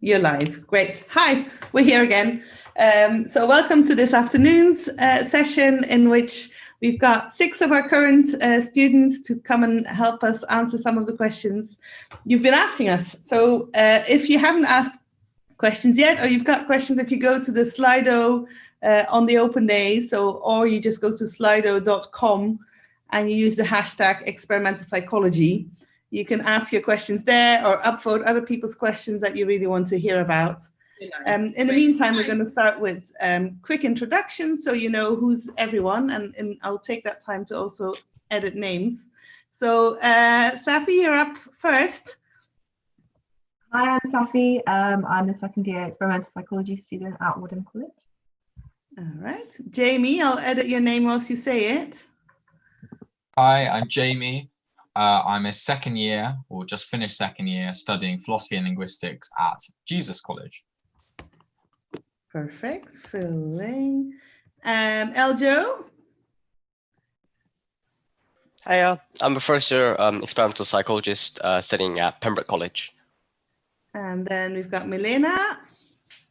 You're live. Great. Hi, we're here again. So welcome to this afternoon's session in which we've got 6 of our current students to come and help us answer some of the questions you've been asking us. So if you haven't asked questions yet, or you've got questions, if you go to the Slido on the open day, or you just go to slido.com and you use the hashtag experimental psychology, you can ask your questions there or upvote other people's questions that you really want to hear about. In the meantime, we're going to start with quick introduction so you know who's everyone, and I'll take that time to also edit names. So Safi, you're up first. Hi, I'm Safi. I'm the second year experimental psychology student at Wadham College. All right. Jamie, I'll edit your name whilst you say it. Hi, I'm Jamie. I'm a second year, or just finished second year, studying philosophy and linguistics at Jesus College. Perfect. Filling. Eljo? Hiya, I'm a first year experimental psychologist studying at Pembroke College. And then we've got Milena.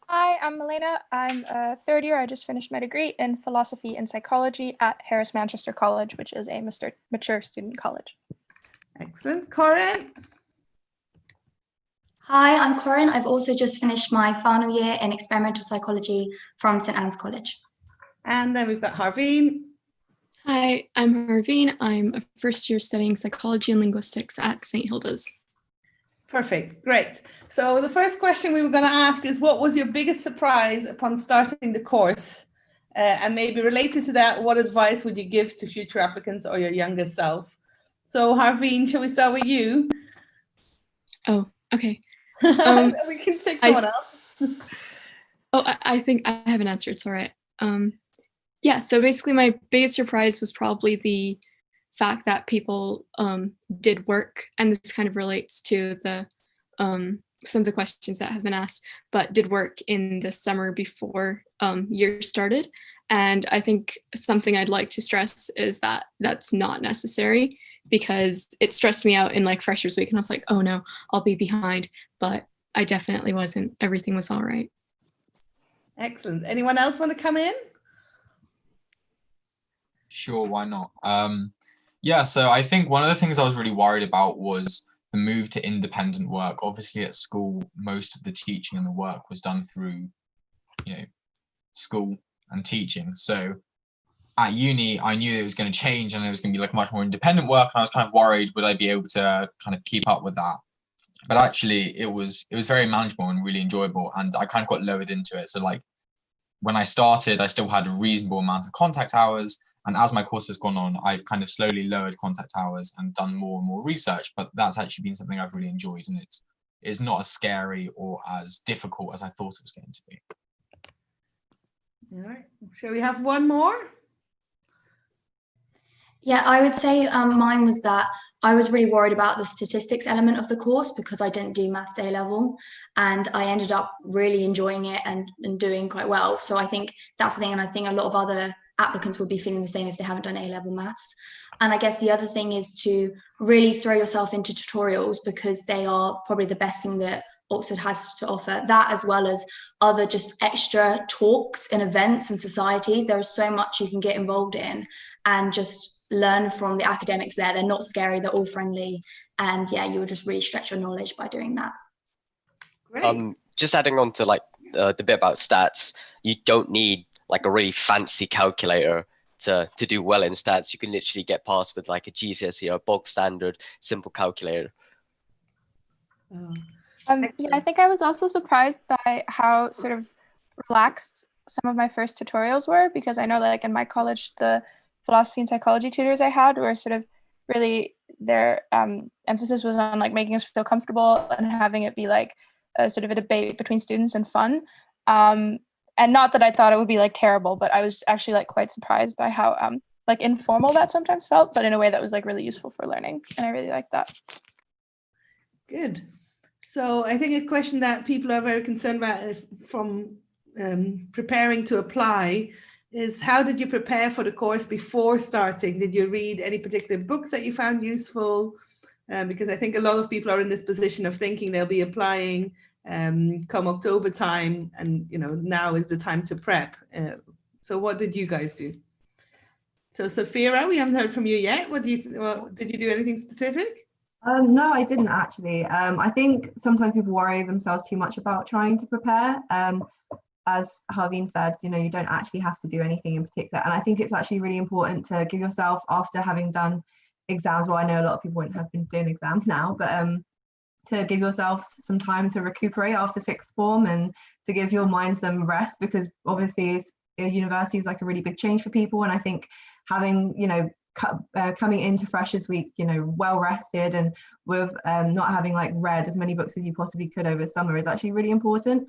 Hi, I'm Milena. I'm a third year. I just finished my degree in philosophy and psychology at Harris Manchester College, which is a mature student college. Excellent. Corinne? Hi, I'm Corinne. I've also just finished my final year in experimental psychology from St Anne's College. And then we've got Harveen. Hi, I'm Harveen. I'm a first year studying psychology and linguistics at St Hilda's. Perfect. Great. So the first question we were going to ask is, what was your biggest surprise upon starting the course? And maybe related to that, what advice would you give to future applicants or your younger self? So Harveen, shall we start with you? Oh, okay. We can take someone else. I think I have an answer. It's all right. Yeah, so basically my biggest surprise was probably the fact that people did work, and this kind of relates to the some of the questions that have been asked, but did work in the summer before year started. And I think something I'd like to stress is that that's not necessary, because it stressed me out in like Freshers Week, and I was like, oh no, I'll be behind, but I definitely wasn't. Everything was all right. Excellent. Anyone else want to come in? Sure, why not? Yeah, so I think one of the things I was really worried about was the move to independent work. Obviously at school, most of the teaching and the work was done through, school and teaching. So at uni, I knew it was going to change and it was going to be like much more independent work. And I was kind of worried, would I be able to kind of keep up with that? But actually it was very manageable and really enjoyable. And I kind of got lowered into it. So like when I started, I still had a reasonable amount of contact hours. And as my course has gone on, I've kind of slowly lowered contact hours and done more and more research. But that's actually been something I've really enjoyed. And it's not as scary or as difficult as I thought it was going to be. All right. Shall we have one more? Yeah, I would say mine was that I was really worried about the statistics element of the course because I didn't do maths A-level, and I ended up really enjoying it and doing quite well. So I think that's the thing, and I think a lot of other applicants will be feeling the same if they haven't done A-level maths. And I guess the other thing is to really throw yourself into tutorials, because they are probably the best thing that Oxford has to offer. That, as well as other just extra talks and events and societies. There is so much you can get involved in and just learn from the academics there. They're not scary, they're all friendly. And yeah, you will just really stretch your knowledge by doing that. Great. Just adding on to like the bit about stats, you don't need like a really fancy calculator to do well in stats. You can literally get past with like a GCSE or a bog standard simple calculator. Yeah, I think I was also surprised by how sort of relaxed some of my first tutorials were, because I know that like in my college, the philosophy and psychology tutors I had were sort of really, their emphasis was on like making us feel comfortable and having it be like a sort of a debate between students and fun. And not that I thought it would be like terrible, but I was actually like quite surprised by how like informal that sometimes felt, but in a way that was like really useful for learning. And I really liked that. Good. So I think a question that people are very concerned about from preparing to apply is, how did you prepare for the course before starting? Did you read any particular books that you found useful? Because I think a lot of people are in this position of thinking they'll be applying come October time, and now is the time to prep. So what did you guys do? So Sophia, we haven't heard from you yet. Did you do anything specific? No, I didn't actually. I think sometimes people worry themselves too much about trying to prepare. As Harveen said, you don't actually have to do anything in particular. And I think it's actually really important to give yourself, after having done exams, well, I know a lot of people wouldn't have been doing exams now, but to give yourself some time to recuperate after sixth form and to give your mind some rest, because obviously university is like a really big change for people. And I think having, coming into Freshers Week, well rested and with not having read as many books as you possibly could over summer is actually really important.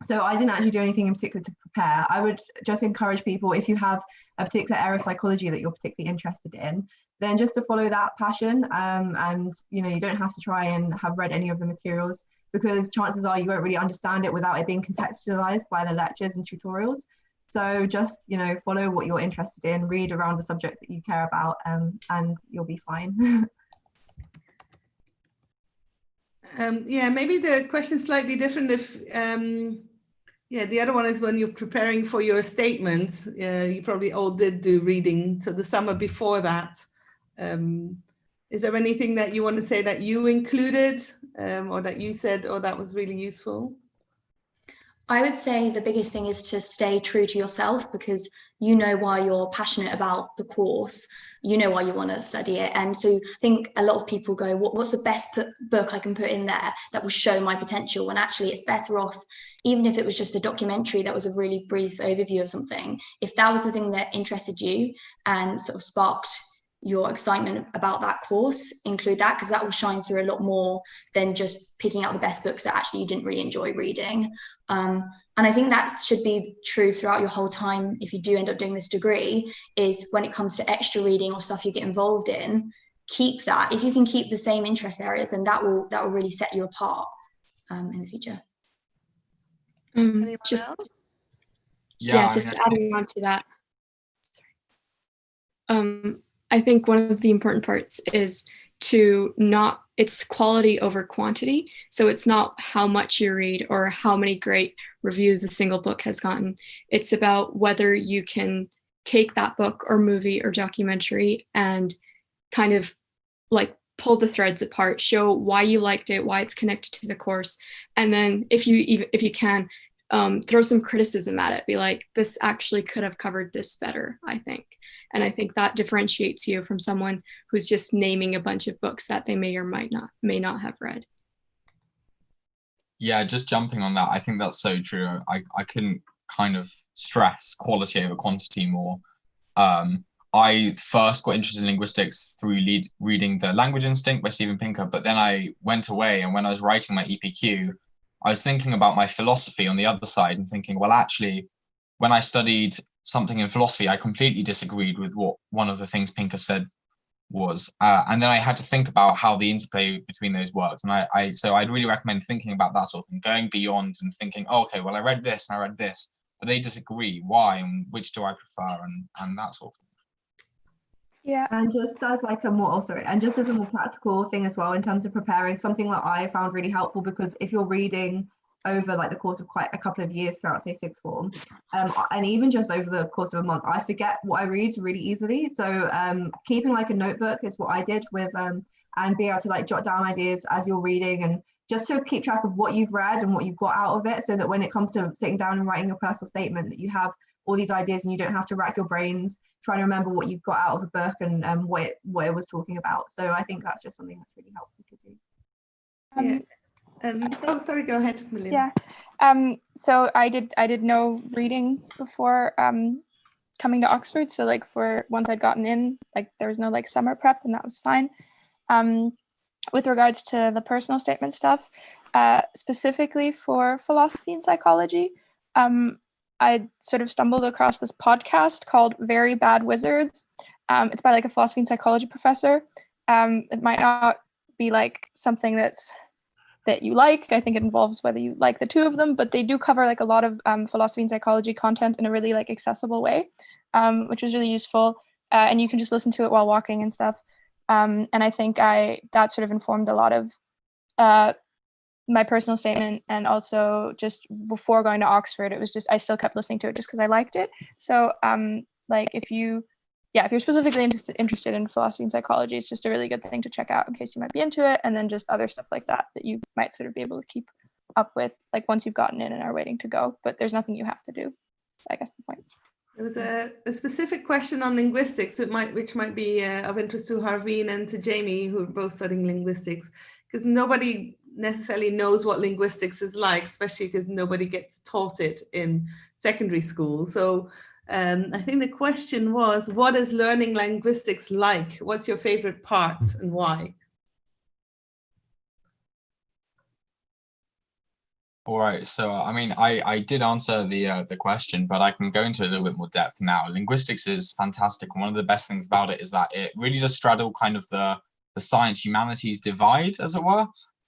So I didn't actually do anything in particular to prepare. I would just encourage people, if you have a particular area of psychology that you're particularly interested in, then just to follow that passion. And you don't have to try and have read any of the materials, because chances are you won't really understand it without it being contextualized by the lectures and tutorials. So just follow what you're interested in, read around the subject that you care about, and you'll be fine. Yeah, maybe the question is slightly different. If the other one is when you're preparing for your statements, you probably all did do reading. So the summer before that, is there anything that you want to say that you included, or that you said, oh, that was really useful? I would say the biggest thing is to stay true to yourself, because you know why you're passionate about the course, you know why you want to study it. And so I think a lot of people go, what's the best book I can put in there that will show my potential? And actually it's better off, even if it was just a documentary that was a really brief overview of something, if that was the thing that interested you and sort of sparked your excitement about that course, include that, because that will shine through a lot more than just picking out the best books that actually you didn't really enjoy reading. And I think that should be true throughout your whole time if you do end up doing this degree, is when it comes to extra reading or stuff you get involved in, keep that. If you can keep the same interest areas, then that will really set you apart in the future. Just else? Adding on to that. I think one of the important parts is it's quality over quantity. So it's not how much you read or how many great reviews a single book has gotten. It's about whether you can take that book or movie or documentary and kind of pull the threads apart, show why you liked it, why it's connected to the course. And then if you can, throw some criticism at it, be like, this actually could have covered this better, I think. And I think that differentiates you from someone who's just naming a bunch of books that they may or may not have read. Yeah, just jumping on that, I think that's so true. I couldn't kind of stress quality over quantity more. I first got interested in linguistics through reading The Language Instinct by Steven Pinker, but then I went away, and when I was writing my EPQ, I was thinking about my philosophy on the other side and thinking, well, actually, when I studied something in philosophy, I completely disagreed with what one of the things Pinker said was. And then I had to think about how the interplay between those worked. And so I'd really recommend thinking about that sort of thing, going beyond and thinking, oh, okay, well, I read this and I read this, but they disagree. Why? And which do I prefer? And that sort of thing. Yeah. And just as just as a more practical thing as well, in terms of preparing, something that I found really helpful, because if you're reading over the course of quite a couple of years throughout, say, sixth form, and even just over the course of a month, I forget what I read really easily. So keeping a notebook is what I did with, and be able to jot down ideas as you're reading, and just to keep track of what you've read and what you've got out of it, so that when it comes to sitting down and writing your personal statement, that you have all these ideas and you don't have to rack your brains trying to remember what you've got out of a book and what it was talking about. So I think that's just something that's really helpful to do. Sorry, go ahead, Melinda. Yeah. So I did no reading before coming to Oxford. So for once I'd gotten in, there was no summer prep, and that was fine. With regards to the personal statement stuff, specifically for philosophy and psychology, I sort of stumbled across this podcast called Very Bad Wizards. It's by a philosophy and psychology professor. It might not be something that you like. I think it involves whether you like the two of them, but they do cover a lot of philosophy and psychology content in a really accessible way, which was really useful. And you can just listen to it while walking and stuff. And I think that sort of informed a lot of my personal statement, and also just before going to Oxford, it was just, I still kept listening to it just because I liked it. So like if you're specifically interested in philosophy and psychology, it's just a really good thing to check out in case you might be into it. And then just other stuff like that you might sort of be able to keep up with, like once you've gotten in and are waiting to go, but there's nothing you have to do. I guess the point. There was a specific question on linguistics, which might be of interest to Harveen and to Jamie, who are both studying linguistics, because nobody necessarily knows what linguistics is like, especially because nobody gets taught it in secondary school. So I think the question was, what is learning linguistics like? What's your favorite part and why? All right, so I mean, I did answer the question, but I can go into a little bit more depth now. Linguistics is fantastic, and one of the best things about it is that it really does straddle kind of the science humanities divide, as it were.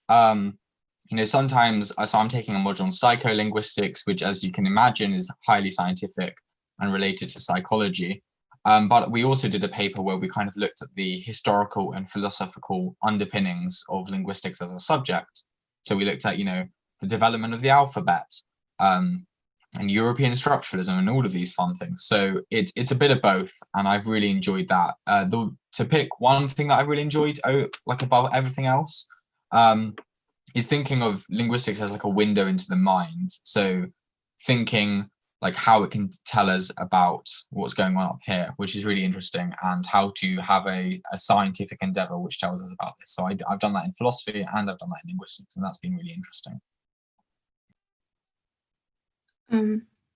You know, sometimes, so I'm taking a module on psycholinguistics, which, as you can imagine, is highly scientific and related to psychology. But we also did a paper where we kind of looked at the historical and philosophical underpinnings of linguistics as a subject. So we looked at, you know, the development of the alphabet, and European structuralism, and all of these fun things. So it's a bit of both, and I've really enjoyed that. To pick one thing that I've really enjoyed, like above everything else, is thinking of linguistics as like a window into the mind. So thinking like how it can tell us about what's going on up here, which is really interesting, and how to have a scientific endeavor which tells us about this. So I've done that in philosophy and I've done that in linguistics, and that's been really interesting.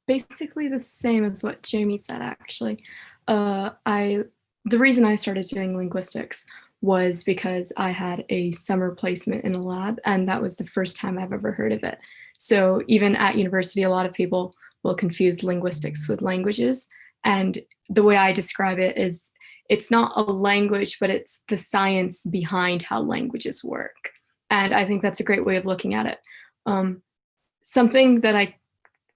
Basically the same as what Jamie said, actually. The reason I started doing linguistics was because I had a summer placement in a lab, and that was the first time I've ever heard of it. So even at university, a lot of people will confuse linguistics with languages. And the way I describe it is it's not a language, but it's the science behind how languages work. And I think that's a great way of looking at it. Something that I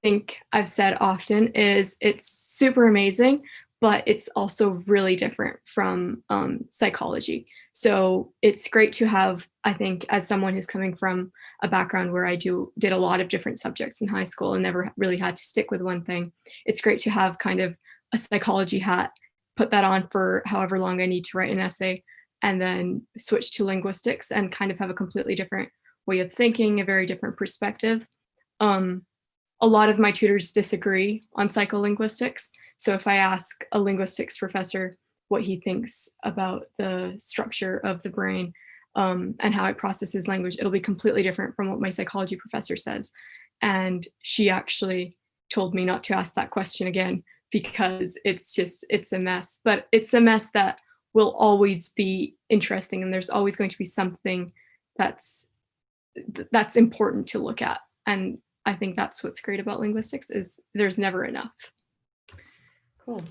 think I've said often is it's super amazing, but it's also really different from psychology. So it's great to have, I think, as someone who's coming from a background where I did a lot of different subjects in high school and never really had to stick with one thing, it's great to have kind of a psychology hat, put that on for however long I need to write an essay, and then switch to linguistics and kind of have a completely different way of thinking, a very different perspective. A lot of my tutors disagree on psycholinguistics. So if I ask a linguistics professor what he thinks about the structure of the brain and how it processes language, it'll be completely different from what my psychology professor says. And she actually told me not to ask that question again because it's a mess. But it's a mess that will always be interesting, and there's always going to be something that's important to look at. And I think that's what's great about linguistics is there's never enough. Cool.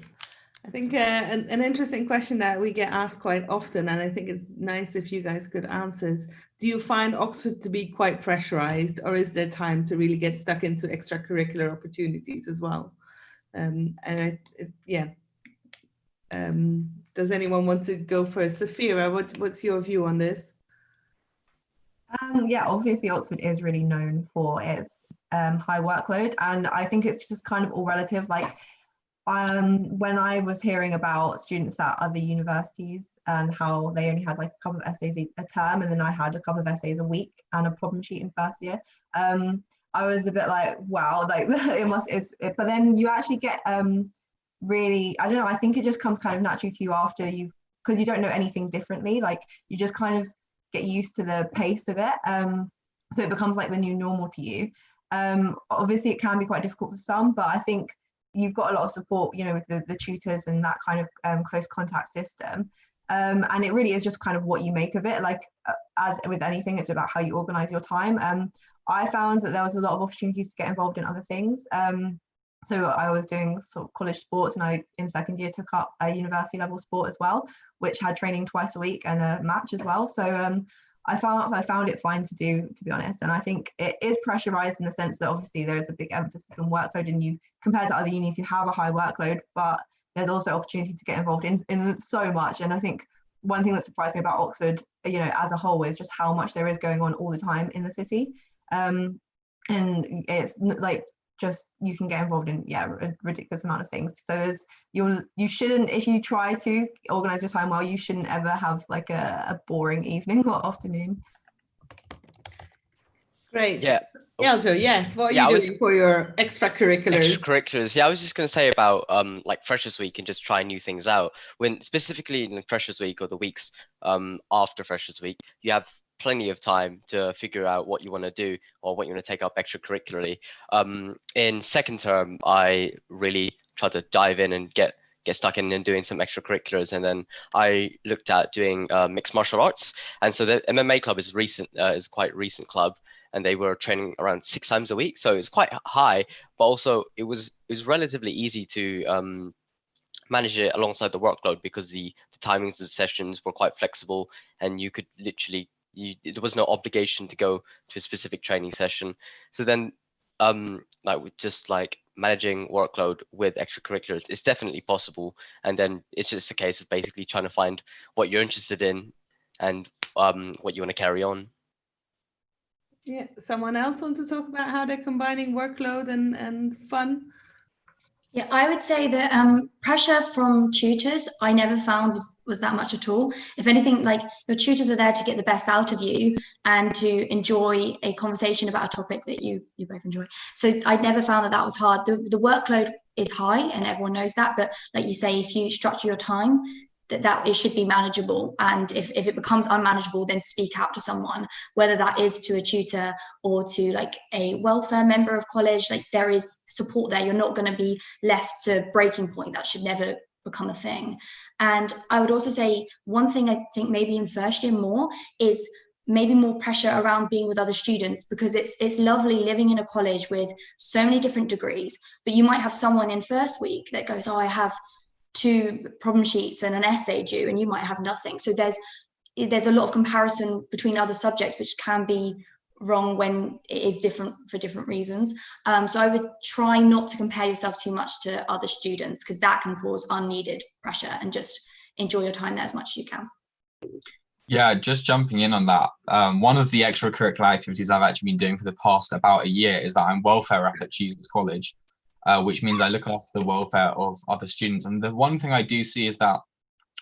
I think an interesting question that we get asked quite often, and I think it's nice if you guys could answer, is, do you find Oxford to be quite pressurized, or is there time to really get stuck into extracurricular opportunities as well? Does anyone want to go first? Sophia, what's your view on this? Yeah, obviously Oxford is really known for its high workload, and I think it's just kind of all relative. Like when I was hearing about students at other universities and how they only had like a couple of essays a term, and then I had a couple of essays a week and a problem sheet in first year, I was a bit like, wow, like but then you actually get really, I don't know, I think it just comes kind of naturally to you after because you don't know anything differently, like you just kind of get used to the pace of it, so it becomes like the new normal to you. Obviously it can be quite difficult for some, but I think you've got a lot of support, you know, with the tutors and that kind of close contact system, and it really is just kind of what you make of it. Like as with anything, it's about how you organize your time. I found that there was a lot of opportunities to get involved in other things. So I was doing sort of college sports, and I in second year took up a university level sport as well, which had training twice a week and a match as well. So I found it fine to do, to be honest. And I think it is pressurized in the sense that obviously there is a big emphasis on workload, and you compared to other unis who have a high workload, but there's also opportunity to get involved in so much. And I think one thing that surprised me about Oxford, as a whole, is just how much there is going on all the time in the city. And it's like, just, you can get involved in a ridiculous amount of things. So you shouldn't, if you try to organize your time well, you shouldn't ever have like a boring evening or afternoon. Great. Yeah. Eljo, yes. What are you doing for your extracurriculars? Extracurriculars. Yeah, I was just going to say about like Freshers Week and just trying new things out. When specifically in Freshers Week or the weeks after Freshers Week, you have plenty of time to figure out what you want to do or what you want to take up extracurricularly. In second term, I really tried to dive in and get stuck in and doing some extracurriculars, and then I looked at doing mixed martial arts. And so the MMA club is quite a recent club, and they were training around 6 times a week, so it's quite high, but also it was relatively easy to manage it alongside the workload, because the timings of the sessions were quite flexible, and you could literally, there was no obligation to go to a specific training session. So then like managing workload with extracurriculars is definitely possible, and then it's just a case of basically trying to find what you're interested in and what you want to carry on. Yeah, someone else want to talk about how they're combining workload and fun? Yeah, I would say that pressure from tutors I never found was that much at all. If anything, like, your tutors are there to get the best out of you and to enjoy a conversation about a topic that you both enjoy. So I never found that was hard. The workload is high and everyone knows that, but like you say, if you structure your time, that it should be manageable. And if it becomes unmanageable, then speak out to someone, whether that is to a tutor or to like a welfare member of college. Like, there is support there. You're not going to be left to breaking point. That should never become a thing. And I would also say one thing I think maybe in first year more is maybe more pressure around being with other students, because it's lovely living in a college with so many different degrees, but you might have someone in first week that goes, oh, I have 2 problem sheets and an essay due, and you might have nothing. So there's a lot of comparison between other subjects, which can be wrong when it is different for different reasons. So I would try not to compare yourself too much to other students, because that can cause unneeded pressure, and just enjoy your time there as much as you can. Yeah, just jumping in on that. One of the extracurricular activities I've actually been doing for the past about a year is that I'm welfare rep at Jesus College. Which means I look after the welfare of other students. And the one thing I do see is that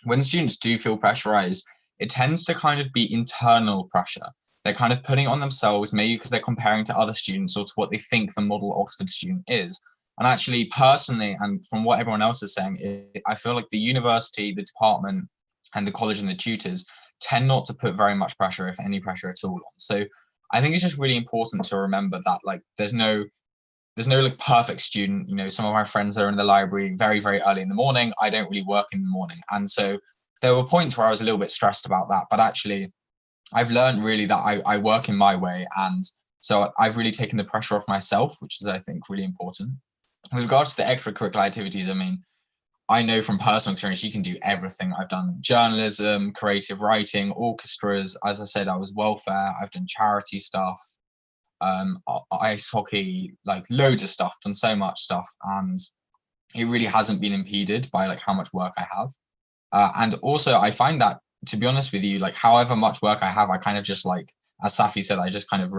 when students do feel pressurized, it tends to kind of be internal pressure. They're kind of putting it on themselves, maybe because they're comparing to other students or to what they think the model Oxford student is. And actually, personally, and from what everyone else is saying, I feel like the university, the department, and the college and the tutors tend not to put very much pressure, if any pressure at all, on. So I think it's just really important to remember that, like, there's no like perfect student. Some of my friends are in the library very, very early in the morning. I don't really work in the morning. And so there were points where I was a little bit stressed about that, but actually I've learned really that I work in my way. And so I've really taken the pressure off myself, which is, I think, really important. With regards to the extracurricular activities, I mean, I know from personal experience, you can do everything. I've done journalism, creative writing, orchestras. As I said, I was welfare. I've done charity stuff. Ice hockey, like loads of stuff, done so much stuff, and it really hasn't been impeded by like how much work I have. And also I find that, to be honest with you, like however much work I have, I kind of just, like, as Safi said, I just kind of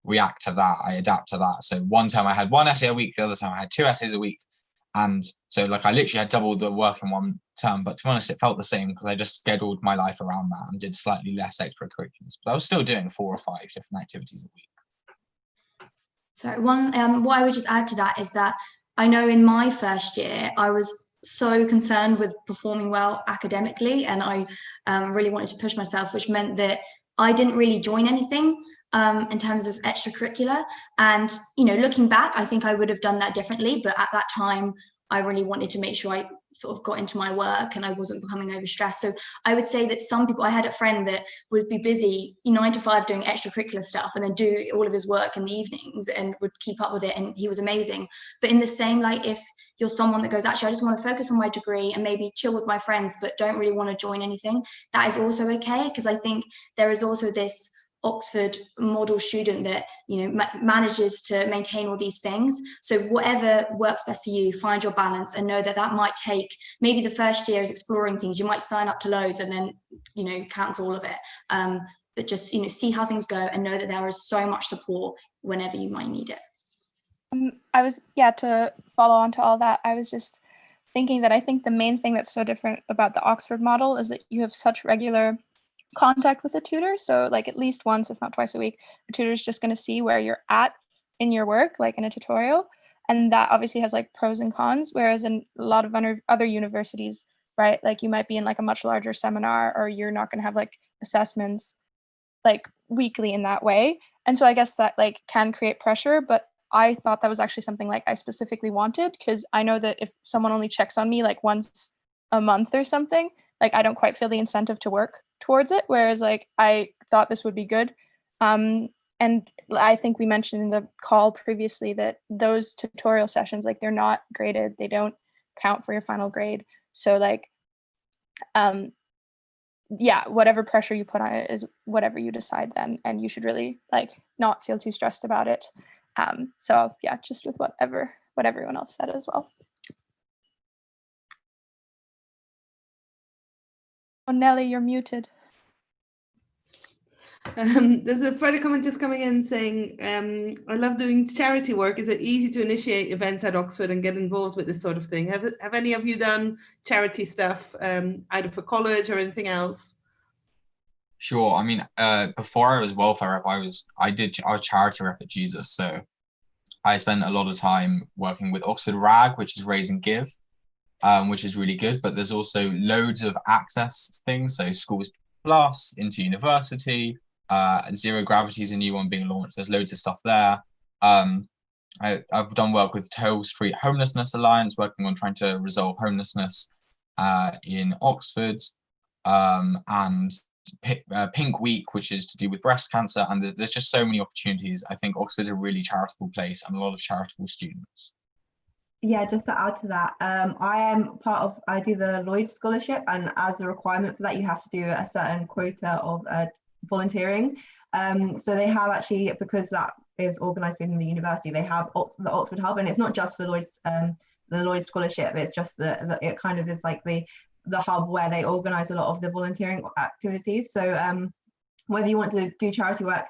react to that. I adapt to that. So one time I had 1 essay a week, the other time I had 2 essays a week. And so like I literally had double the work in one term, but to be honest, it felt the same because I just scheduled my life around that and did slightly less extracurriculars. But I was still doing 4 or 5 different activities a week. So what I would just add to that is that I know in my first year, I was so concerned with performing well academically, and I really wanted to push myself, which meant that I didn't really join anything in terms of extracurricular. And, looking back, I think I would have done that differently. But at that time, I really wanted to make sure I sort of got into my work and I wasn't becoming overstressed. So I would say that some people, I had a friend that would be busy 9 to 5 doing extracurricular stuff and then do all of his work in the evenings and would keep up with it. And he was amazing. But in the same light, if you're someone that goes, actually, I just want to focus on my degree and maybe chill with my friends, but don't really want to join anything, that is also okay. Because I think there is also this Oxford model student that, you know, manages to maintain all these things. So whatever works best for you, find your balance, and know that that might take, maybe the first year is exploring things. You might sign up to loads and then, you know, cancel all of it. But just, you know, see how things go and know that there is so much support whenever you might need it. To follow on to all that, I was just thinking that I think the main thing that's so different about the Oxford model is that you have such regular contact with a tutor. So like at least once, if not twice a week, a tutor is just going to see where you're at in your work, like in a tutorial. And that obviously has like pros and cons, whereas in a lot of other universities, right, like you might be in like a much larger seminar, or you're not going to have like assessments like weekly in that way. And so I guess that like can create pressure, but I thought that was actually something like I specifically wanted, because I know that if someone only checks on me like once a month or something, like I don't quite feel the incentive to work towards it. Whereas like I thought this would be good. And I think we mentioned in the call previously that those tutorial sessions, like they're not graded, they don't count for your final grade. So like, whatever pressure you put on it is whatever you decide then, and you should really like not feel too stressed about it. So yeah, just with what everyone else said as well. Oh, Nelly, you're muted. There's a further comment just coming in saying, I love doing charity work. Is it easy to initiate events at Oxford and get involved with this sort of thing? Have any of you done charity stuff, either for college or anything else? Sure. I mean, before I was welfare rep, I was charity rep at Jesus. So I spent a lot of time working with Oxford RAG, which is Raise and Give, which is really good. But there's also loads of access things. So Schools Plus, Into University, Zero Gravity is a new one being launched. There's loads of stuff there. I've done work with Toll Street Homelessness Alliance, working on trying to resolve homelessness in Oxford, and Pink Week, which is to do with breast cancer. And there's just so many opportunities. I think Oxford's a really charitable place and a lot of charitable students. Yeah, just to add to that, I do the Lloyd Scholarship, and as a requirement for that, you have to do a certain quota of volunteering. So they have actually, because that is organised within the university, they have the Oxford Hub, and it's not just for the Lloyd Scholarship. It's just it kind of is like the hub where they organise a lot of the volunteering activities. So whether you want to do charity work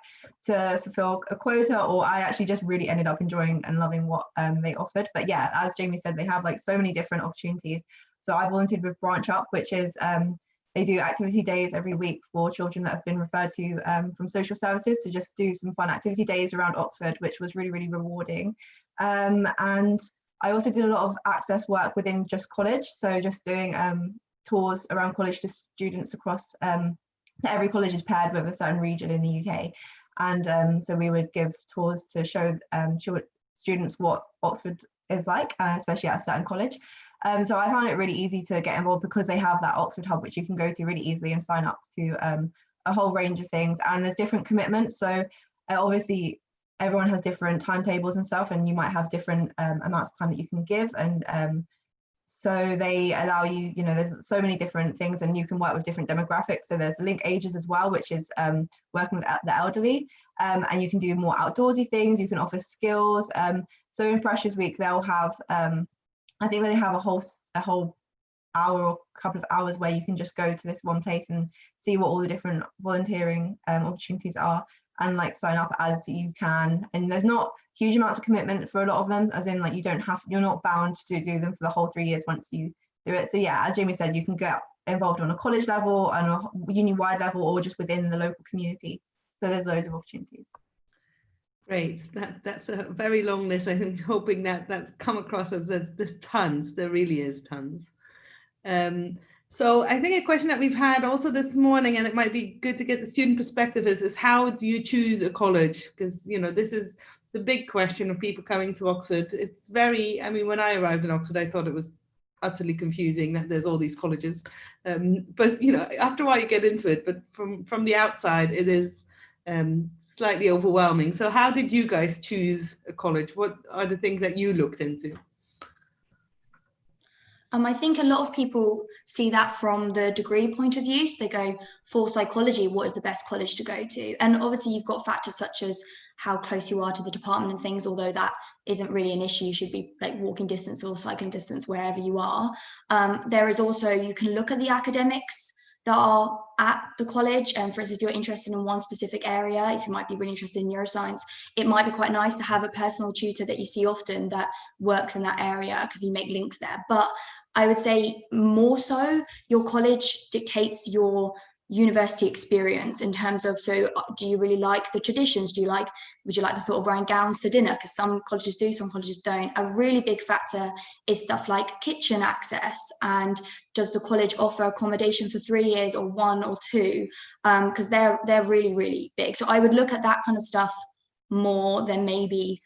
to fulfill a quota, or I actually just really ended up enjoying and loving what they offered. But yeah, as Jamie said, they have like so many different opportunities. So I volunteered with Branch Up, which is they do activity days every week for children that have been referred to from social services to just do some fun activity days around Oxford, which was really, really rewarding. And I also did a lot of access work within just college. So just doing tours around college to students across, so every college is paired with a certain region in the UK. And so we would give tours to show students what Oxford is like, especially at a certain college. So I found it really easy to get involved because they have that Oxford Hub, which you can go to really easily and sign up to a whole range of things. And there's different commitments. So obviously everyone has different timetables and stuff, and you might have different amounts of time that you can give. And so they allow you, there's so many different things, and you can work with different demographics. So there's Link Ages as well, which is working with the elderly, and you can do more outdoorsy things. You can offer skills. So in Freshers Week, they'll have, I think they have a whole hour or couple of hours where you can just go to this one place and see what all the different volunteering opportunities are, and like sign up as you can. And there's not huge amounts of commitment for a lot of them, as in like you're not bound to do them for the whole 3 years once you do it. So yeah, as Jamie said, you can get involved on a college level and a uni-wide level, or just within the local community. So there's loads of opportunities. Great. That's a very long list. I think hoping that's come across as there's tons. There really is tons. So I think a question that we've had also this morning, and it might be good to get the student perspective, is how do you choose a college? Because this is the big question of people coming to Oxford. It's very, when I arrived in Oxford, I thought it was utterly confusing that there's all these colleges. But after a while you get into it, but from the outside, it is slightly overwhelming. So how did you guys choose a college? What are the things that you looked into? I think a lot of people see that from the degree point of view. So they go, for psychology, what is the best college to go to? And obviously you've got factors such as how close you are to the department and things, although that isn't really an issue. You should be like walking distance or cycling distance wherever you are. There is also, you can look at the academics that are at the college. And for instance, if you're interested in one specific area, if you might be really interested in neuroscience, it might be quite nice to have a personal tutor that you see often that works in that area because you make links there. But I would say more so your college dictates your university experience in terms of, so do you really like the traditions? Would you like the thought of wearing gowns to dinner? Because some colleges do, some colleges don't. A really big factor is stuff like kitchen access, and does the college offer accommodation for 3 years or 1 or 2? Because they're really, really big. So I would look at that kind of stuff more than maybe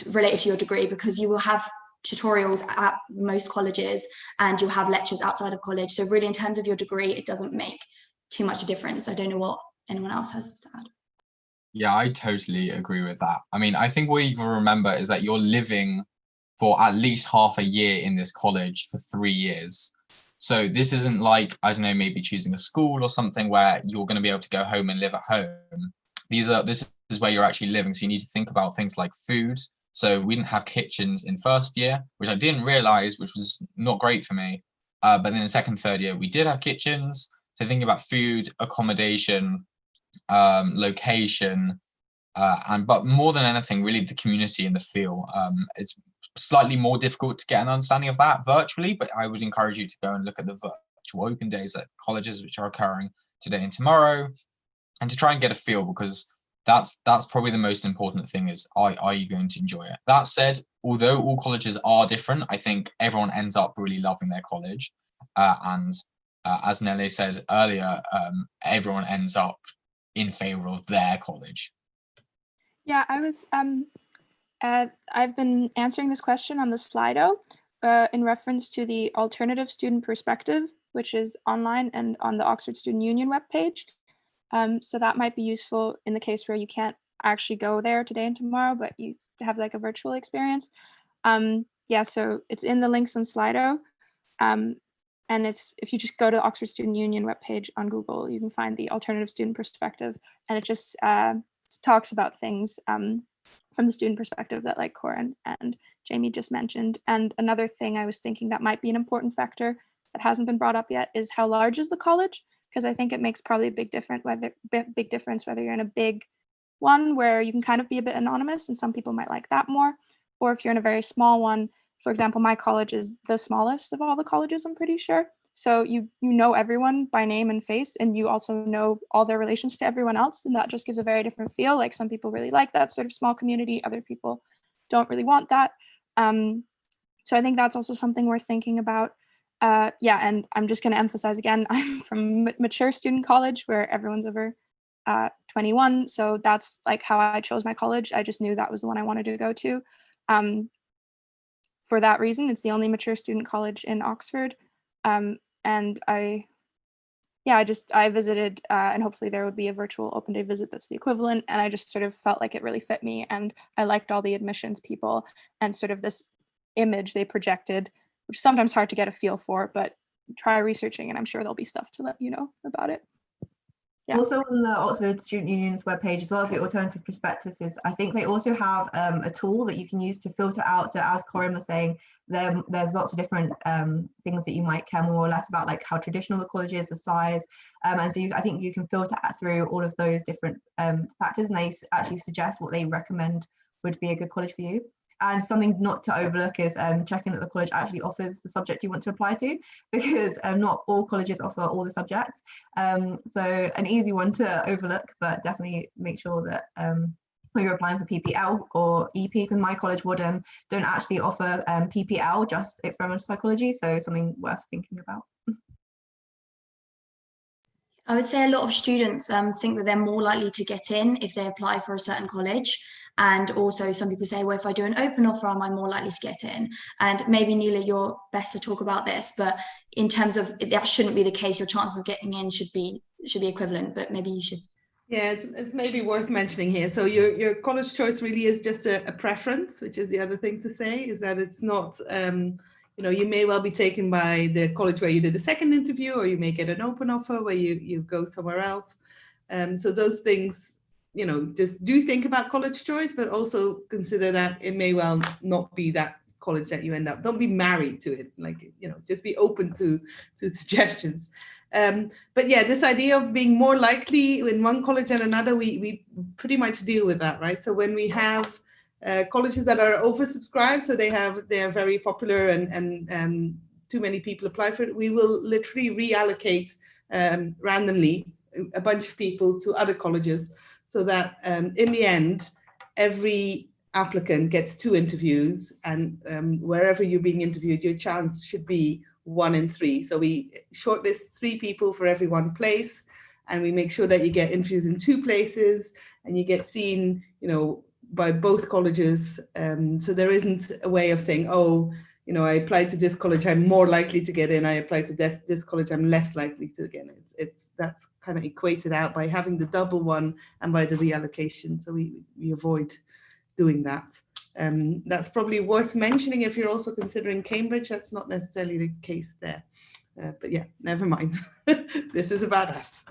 related to your degree, because you will have tutorials at most colleges and you'll have lectures outside of college. So really in terms of your degree, it doesn't make too much a difference. I don't know what anyone else has to add. Yeah, I totally agree with that. I mean, I think what you can remember is that you're living for at least half a year in this college for 3 years. So this isn't like, I don't know, maybe choosing a school or something where you're going to be able to go home and live at home. This is where you're actually living. So you need to think about things like food. So we didn't have kitchens in first year, which I didn't realize, which was not great for me. But then in second, third year, we did have kitchens. So thinking about food, accommodation, location, but more than anything, really the community and the feel. It's slightly more difficult to get an understanding of that virtually, but I would encourage you to go and look at the virtual open days at colleges, which are occurring today and tomorrow, and to try and get a feel, because that's probably the most important thing is, are you going to enjoy it? That said, although all colleges are different, I think everyone ends up really loving their college. And as Nele said earlier, everyone ends up in favor of their college. Yeah, I've been answering this question on the Slido in reference to the alternative student perspective, which is online and on the Oxford Student Union webpage. So that might be useful in the case where you can't actually go there today and tomorrow, but you have like a virtual experience. Yeah, so it's in the links on Slido. And it's, if you just go to the Oxford Student Union webpage on Google, you can find the alternative student perspective. And it just talks about things from the student perspective that like Corin and Jamie just mentioned. And another thing I was thinking that might be an important factor that hasn't been brought up yet is how large is the college? Because I think it makes probably a big difference whether you're in a big one where you can kind of be a bit anonymous, and some people might like that more, or if you're in a very small one. For example, my college is the smallest of all the colleges, I'm pretty sure. So you know everyone by name and face, and you also know all their relations to everyone else, and that just gives a very different feel. Like some people really like that sort of small community, other people don't really want that. So I think that's also something worth thinking about. Yeah, and I'm just going to emphasize again, I'm from mature student college where everyone's over 21. So that's like how I chose my college. I just knew that was the one I wanted to go to. For that reason, it's the only mature student college in Oxford. And I visited, and hopefully there would be a virtual open day visit that's the equivalent. And I just sort of felt like it really fit me. And I liked all the admissions people and sort of this image they projected, which is sometimes hard to get a feel for, but try researching and I'm sure there'll be stuff to let you know about it. Yeah. Also on the Oxford Student Union's webpage, as well as the alternative prospectuses, I think they also have a tool that you can use to filter out. So as Corin was saying, there's lots of different things that you might care more or less about, like how traditional the college is, the size. And so I think you can filter through all of those different factors, and they actually suggest what they recommend would be a good college for you. And something not to overlook is checking that the college actually offers the subject you want to apply to, because not all colleges offer all the subjects. So an easy one to overlook, but definitely make sure that when you're applying for PPL or EP, because my college don't actually offer PPL, just experimental psychology. So something worth thinking about. I would say a lot of students think that they're more likely to get in if they apply for a certain college. And also some people say, well, if I do an open offer, am I more likely to get in? And maybe Nele, you're best to talk about this, but in terms of that shouldn't be the case. Your chances of getting in should be equivalent, but maybe you should. Yeah, it's maybe worth mentioning here. So your college choice really is just a preference, which is the other thing to say, is that it's not, you may well be taken by the college where you did a second interview, or you may get an open offer where you go somewhere else. So those things, just do think about college choice, but also consider that it may well not be that college that you end up. Don't be married to it. Just be open to suggestions. But yeah, this idea of being more likely in one college than another, we pretty much deal with that, right? So when we have colleges that are oversubscribed, so they are very popular and too many people apply for it, we will literally reallocate randomly a bunch of people to other colleges, so that in the end, every applicant gets 2 interviews, and wherever you're being interviewed, your chance should be 1 in 3. So we shortlist 3 people for every 1 place, and we make sure that you get interviews in 2 places, and you get seen, by both colleges. So there isn't a way of saying, oh, I applied to this college, I'm more likely to get in. I applied to this college, I'm less likely to get in. That's kind of equated out by having the double one and by the reallocation. So we avoid doing that. That's probably worth mentioning if you're also considering Cambridge. That's not necessarily the case there. But yeah, never mind. This is about us.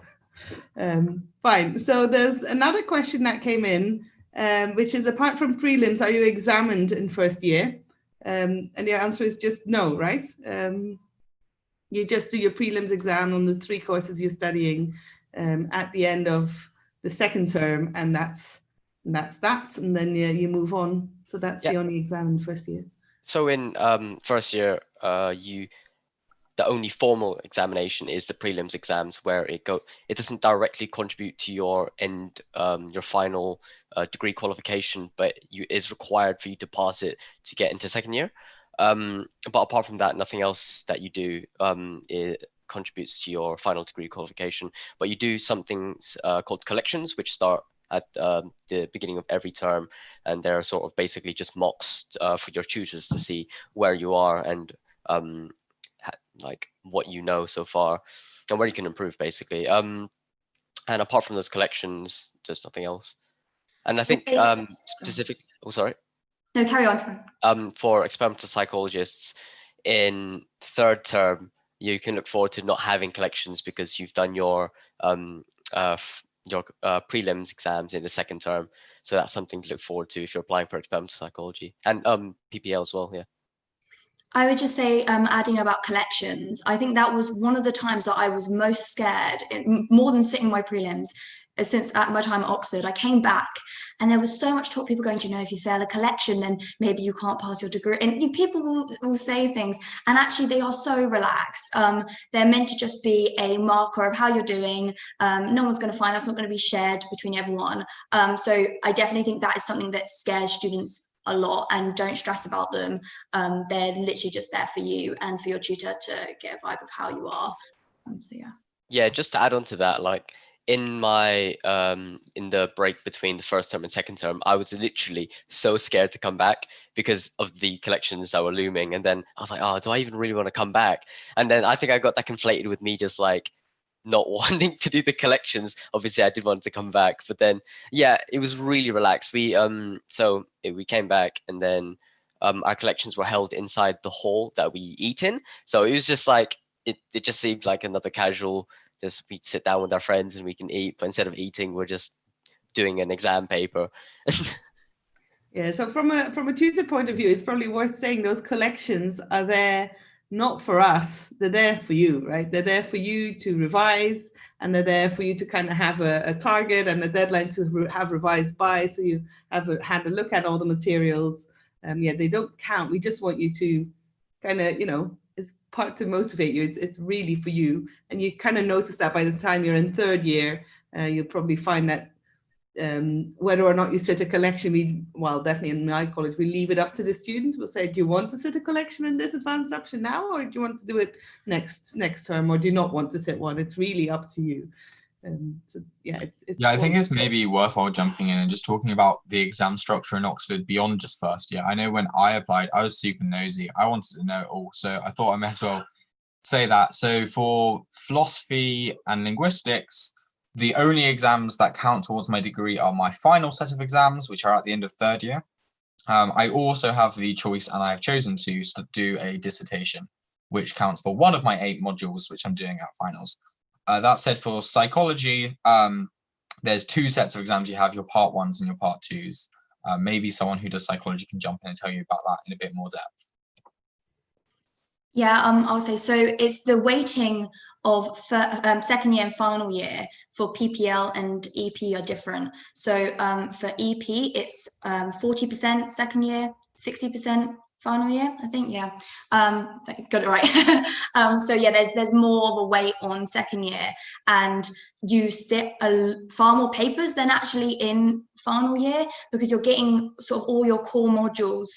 Fine. So there's another question that came in, which is, apart from prelims, are you examined in first year? And your answer is just no, right? You just do your prelims exam on the 3 courses you're studying at the end of the second term, and that's that. And then you move on. So that's the only exam in first year. So in first year, the only formal examination is the prelims exams, where it doesn't directly contribute to your your final degree qualification, but is required for you to pass it to get into second year. But apart from that, nothing else that you do it contributes to your final degree qualification. But you do something called collections, which start at the beginning of every term, and they're sort of basically just mocks for your tutors to see where you are and like what you know so far and where you can improve, basically. And apart from those collections, there's nothing else. And I think specific. Oh, sorry. No, carry on. For experimental psychologists in third term, you can look forward to not having collections because you've done your prelims exams in the second term. So that's something to look forward to if you're applying for experimental psychology and PPL as well. Yeah. I would just say, adding about collections, I think that was one of the times that I was most scared, more than sitting my prelims, since at my time at Oxford. I came back and there was so much talk, people going, if you fail a collection, then maybe you can't pass your degree. And people will say things, and actually they are so relaxed. They're meant to just be a marker of how you're doing. No one's going to find, that's not going to be shared between everyone. So I definitely think that is something that scares students a lot, and don't stress about them. They're literally just there for you and for your tutor to get a vibe of how you are. So yeah, just to add on to that, like in my in the break between the first term and second term, I was literally so scared to come back because of the collections that were looming. And then I was like, oh, do I even really want to come back? And then I think I got that conflated with me just like not wanting to do the collections. Obviously I did want to come back, but then it was really relaxed. We came back, and then our collections were held inside the hall that we eat in. So it was just like it just seemed like another casual, just we'd sit down with our friends and we can eat, but instead of eating, we're just doing an exam paper. Yeah, so from a tutor point of view, it's probably worth saying those collections are there not for us, they're there for you, right? They're there for you to revise, and they're there for you to kind of have a target and a deadline to have revised by, so you have had a look at all the materials. They don't count. We just want you to kind of, it's part to motivate you. It's really for you. And you kind of notice that by the time you're in third year, you'll probably find that whether or not you sit a collection, definitely in my college, we leave it up to the student. We'll say, do you want to sit a collection in this advanced option now, or do you want to do it next term, or do you not want to sit one? It's really up to you. I think it's maybe worthwhile jumping in and just talking about the exam structure in Oxford beyond just first year. I know when I applied, I was super nosy. I wanted to know it all, so I thought I may as well say that. So for philosophy and linguistics, the only exams that count towards my degree are my final set of exams, which are at the end of third year. I also have the choice, and I've chosen to do a dissertation, which counts for one of my 8 modules, which I'm doing at finals. That said, for psychology, there's 2 sets of exams. You have your part 1s and your part 2s. Maybe someone who does psychology can jump in and tell you about that in a bit more depth. Yeah, I'll say, so it's the weighting of second year and final year for PPL and EP are different. So for EP, it's 40% second year, 60% final year, I think. Yeah, got it right. So yeah, there's more of a weight on second year, and you sit far more papers than actually in final year, because you're getting sort of all your core modules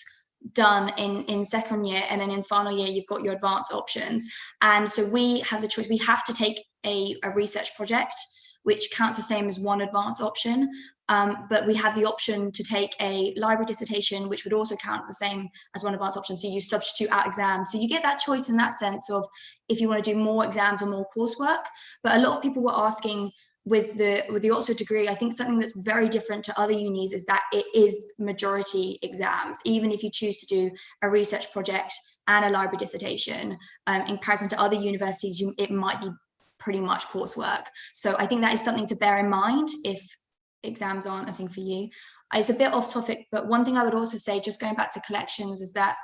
done in second year, and then in final year you've got your advanced options. And so we have the choice. We have to take a research project, which counts the same as one advanced option, but we have the option to take a library dissertation, which would also count the same as one advanced option. So you substitute out exams, so you get that choice in that sense of if you want to do more exams or more coursework. But a lot of people were asking, with the Oxford degree, I think something that's very different to other unis is that it is majority exams. Even if you choose to do a research project and a library dissertation, in comparison to other universities, it might be pretty much coursework. So I think that is something to bear in mind if exams aren't a thing for you. It's a bit off topic, but one thing I would also say, just going back to collections, is that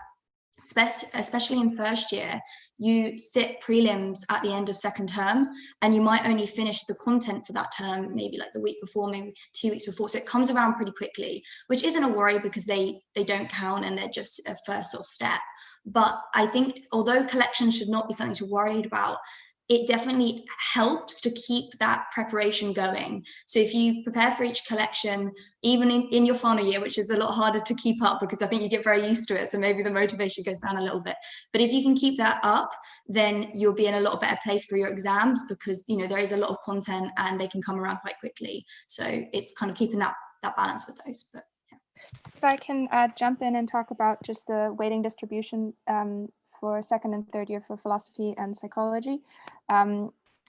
especially in first year, you sit prelims at the end of second term, and you might only finish the content for that term maybe like the week before, maybe 2 weeks before. So it comes around pretty quickly, which isn't a worry because they don't count and they're just a first sort of step. But I think although collections should not be something to worry about, it definitely helps to keep that preparation going. So if you prepare for each collection, even in your final year, which is a lot harder to keep up because I think you get very used to it, so maybe the motivation goes down a little bit. But if you can keep that up, then you'll be in a lot better place for your exams, because there is a lot of content and they can come around quite quickly. So it's kind of keeping that balance with those. But yeah. If I can jump in and talk about just the weighting distribution for second and third year for philosophy and psychology.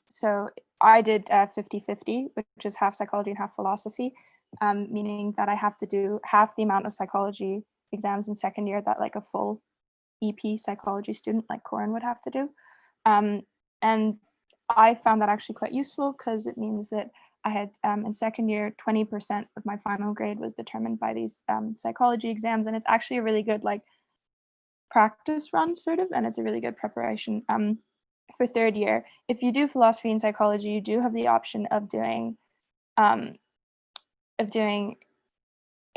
So I did 50-50, which is half psychology and half philosophy, meaning that I have to do half the amount of psychology exams in second year that like a full EP psychology student like Corin would have to do. And I found that actually quite useful, because it means that I had in second year, 20% of my final grade was determined by these psychology exams. And it's actually a really good like practice run sort of, and it's a really good preparation for third year. If you do philosophy and psychology, you do have the option of doing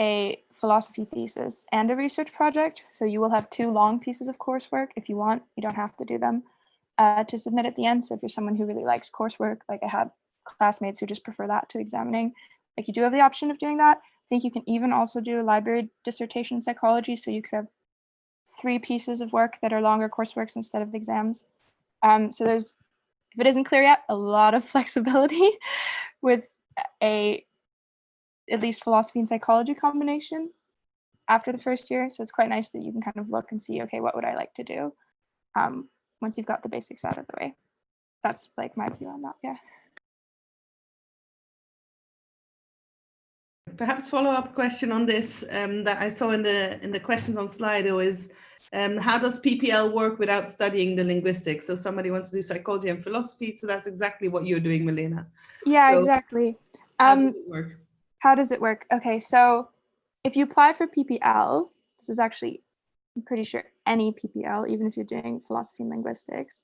a philosophy thesis and a research project. So you will have 2 long pieces of coursework if you want. You don't have to do them to submit at the end. So if you're someone who really likes coursework, like I had classmates who just prefer that to examining, like you do have the option of doing that. I think you can even also do a library dissertation in psychology, so you could have 3 pieces of work that are longer courseworks instead of exams. So there's, if it isn't clear yet, a lot of flexibility with at least philosophy and psychology combination after the first year. So it's quite nice that you can kind of look and see, okay, what would I like to do once you've got the basics out of the way. That's like my view on that, yeah. Perhaps follow-up question on this that I saw in the questions on Slido is, how does PPL work without studying the linguistics? So somebody wants to do psychology and philosophy, so that's exactly what you're doing, Milena. Yeah, so exactly. How does it work? How does it work? Okay, so if you apply for PPL, this is actually, I'm pretty sure any PPL, even if you're doing philosophy and linguistics,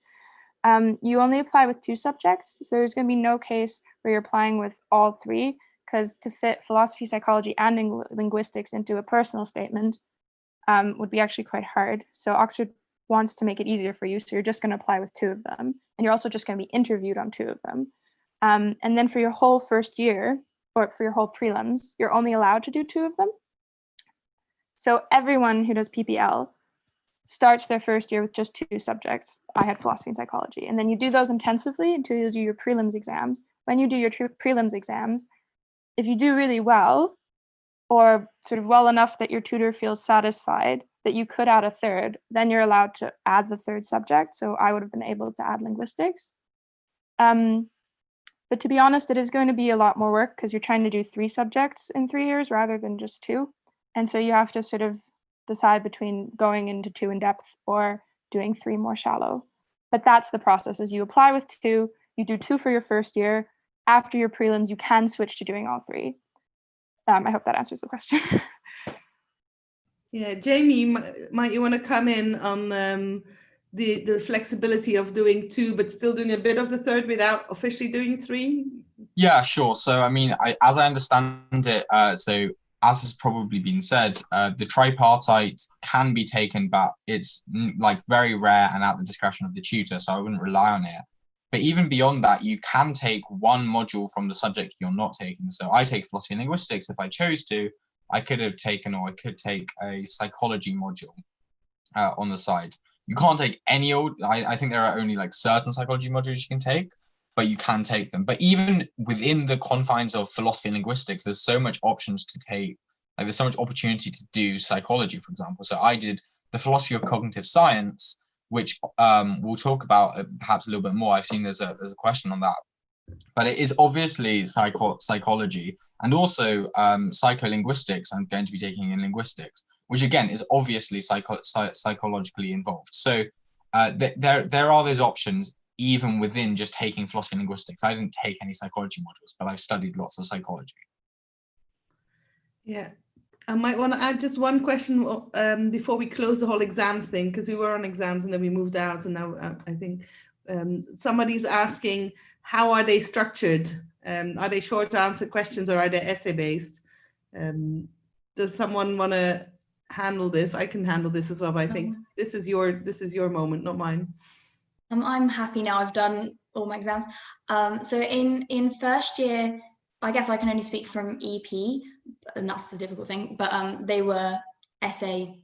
you only apply with 2 subjects. So there's going to be no case where you're applying with all 3, because to fit philosophy, psychology, and linguistics into a personal statement would be actually quite hard. So Oxford wants to make it easier for you. So you're just going to apply with 2 of them. And you're also just going to be interviewed on 2 of them. And then for your whole first year, or for your whole prelims, you're only allowed to do 2 of them. So everyone who does PPL starts their first year with just 2 subjects. I had philosophy and psychology. And then you do those intensively until you do your prelims exams. When you do your prelims exams, if you do really well, or sort of well enough that your tutor feels satisfied that you could add a 3rd, then you're allowed to add the 3rd subject. So I would have been able to add linguistics. But to be honest, it is going to be a lot more work, because you're trying to do 3 subjects in 3 years rather than just 2. And so you have to sort of decide between going into 2 in depth or doing 3 more shallow. But that's the process, is you apply with 2, you do 2 for your first year. After your prelims, you can switch to doing all 3. I hope that answers the question. Yeah, Jamie, might you want to come in on the flexibility of doing 2, but still doing a bit of the third without officially doing 3? Yeah, sure. So, I mean, as I understand it, so as has probably been said, the tripartite can be taken, but it's like very rare and at the discretion of the tutor, so I wouldn't rely on it. But even beyond that, you can take one module from the subject you're not taking. So I take philosophy and linguistics. If I chose to, I could have taken, or I could take a psychology module on the side. You can't take any old, I think there are only like certain psychology modules you can take, but you can take them. But even within the confines of philosophy and linguistics, there's so much options to take. Like there's so much opportunity to do psychology, for example. So I did the philosophy of cognitive science, which we'll talk about perhaps a little bit more. I've seen there's a question on that. But it is obviously psychology and also psycholinguistics I'm going to be taking in linguistics, which again is obviously psychologically involved. So there are those options even within just taking philosophy and linguistics. I didn't take any psychology modules, but I've studied lots of psychology. Yeah, I might want to add just one question before we close the whole exams thing, because we were on exams and then we moved out, and now I think somebody's asking, how are they structured? Are they short answer questions or are they essay based? Does someone want to handle this? I can handle this as well, but I think this is your moment, not mine. I'm happy now. I've done all my exams. So in first year, I guess I can only speak from EP, and that's the difficult thing, but they were essay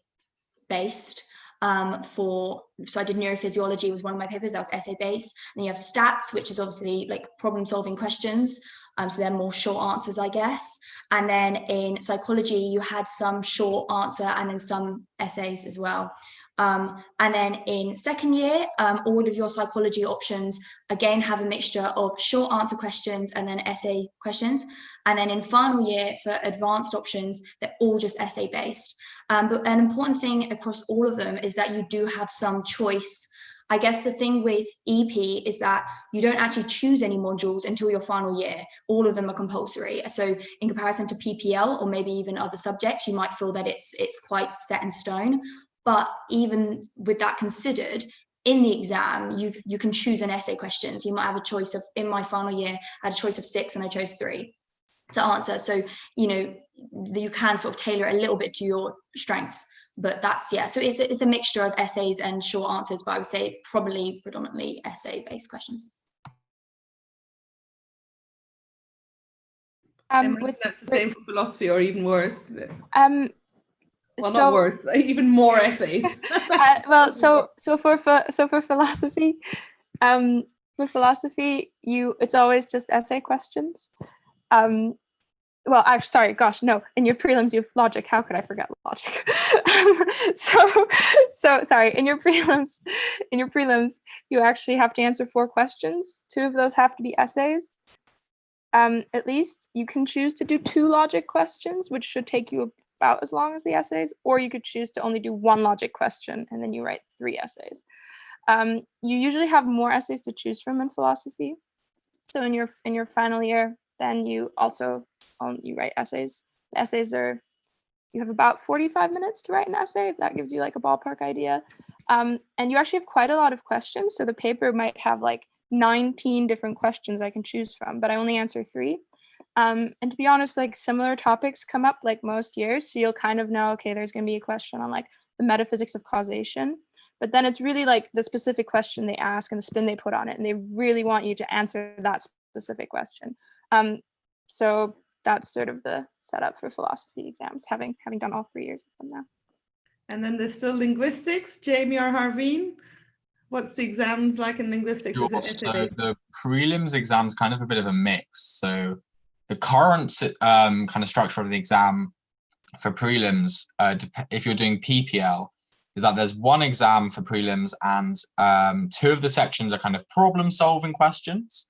based. So I did neurophysiology, was one of my papers, that was essay based. And you have stats, which is obviously like problem solving questions. So they're more short answers, I guess. And then in psychology, you had some short answer and then some essays as well. And then in second year, all of your psychology options, again, have a mixture of short answer questions and then essay questions. And then in final year, for advanced options, they're all just essay based. But an important thing across all of them is that you do have some choice. I guess the thing with EP is that you don't actually choose any modules until your final year. All of them are compulsory. So in comparison to PPL or maybe even other subjects, you might feel that it's quite set in stone. But even with that considered, in the exam, you can choose an essay question. So you might have a choice of, in my final year, I had a choice of 6 and I chose 3 to answer. So, you know, you can sort of tailor it a little bit to your strengths. But that's, yeah, so it's a mixture of essays and short answers, but I would say probably predominantly essay-based questions. That's the same for philosophy, or even worse. Well, so, not worse, even more essays. Well, so for philosophy, it's always just essay questions. Well, I'm sorry, gosh, no. In your prelims, you have logic. How could I forget logic? So sorry. In your prelims, you actually have to answer 4 questions. 2 of those have to be essays. At least you can choose to do 2 logic questions, which should take you about as long as the essays, or you could choose to only do 1 logic question and then you write 3 essays. You usually have more essays to choose from in philosophy. So in your final year, then you also you write essays. The essays you have about 45 minutes to write an essay, if that gives you like a ballpark idea. And you actually have quite a lot of questions. So the paper might have like 19 different questions I can choose from, but I only answer 3. And to be honest, like similar topics come up like most years. So you'll kind of know, okay, there's going to be a question on like the metaphysics of causation. But then it's really like the specific question they ask and the spin they put on it. And they really want you to answer that specific question. So that's sort of the setup for philosophy exams, having done all 3 years of them now. And then there's still linguistics. Jamie or Harveen, what's the exams like in linguistics? Sure. So the prelims exam's kind of a bit of a mix. So the current kind of structure of the exam for prelims, if you're doing PPL, is that there's 1 exam for prelims and 2 of the sections are kind of problem-solving questions,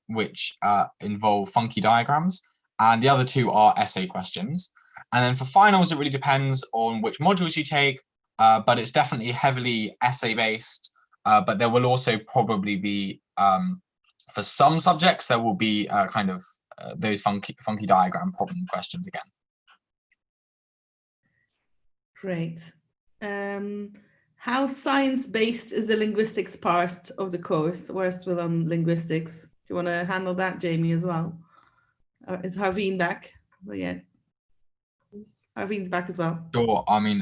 which involve funky diagrams, and the other 2 are essay questions. And then for finals, it really depends on which modules you take, but it's definitely heavily essay-based. But there will also probably be, for some subjects, there will be kind of those funky diagram problem questions again. Great. How science-based is the linguistics part of the course? Where's with linguistics? Do you want to handle that, Jamie, as well? Or is Harveen back? Well, yeah. Harveen's back as well. Sure. I mean,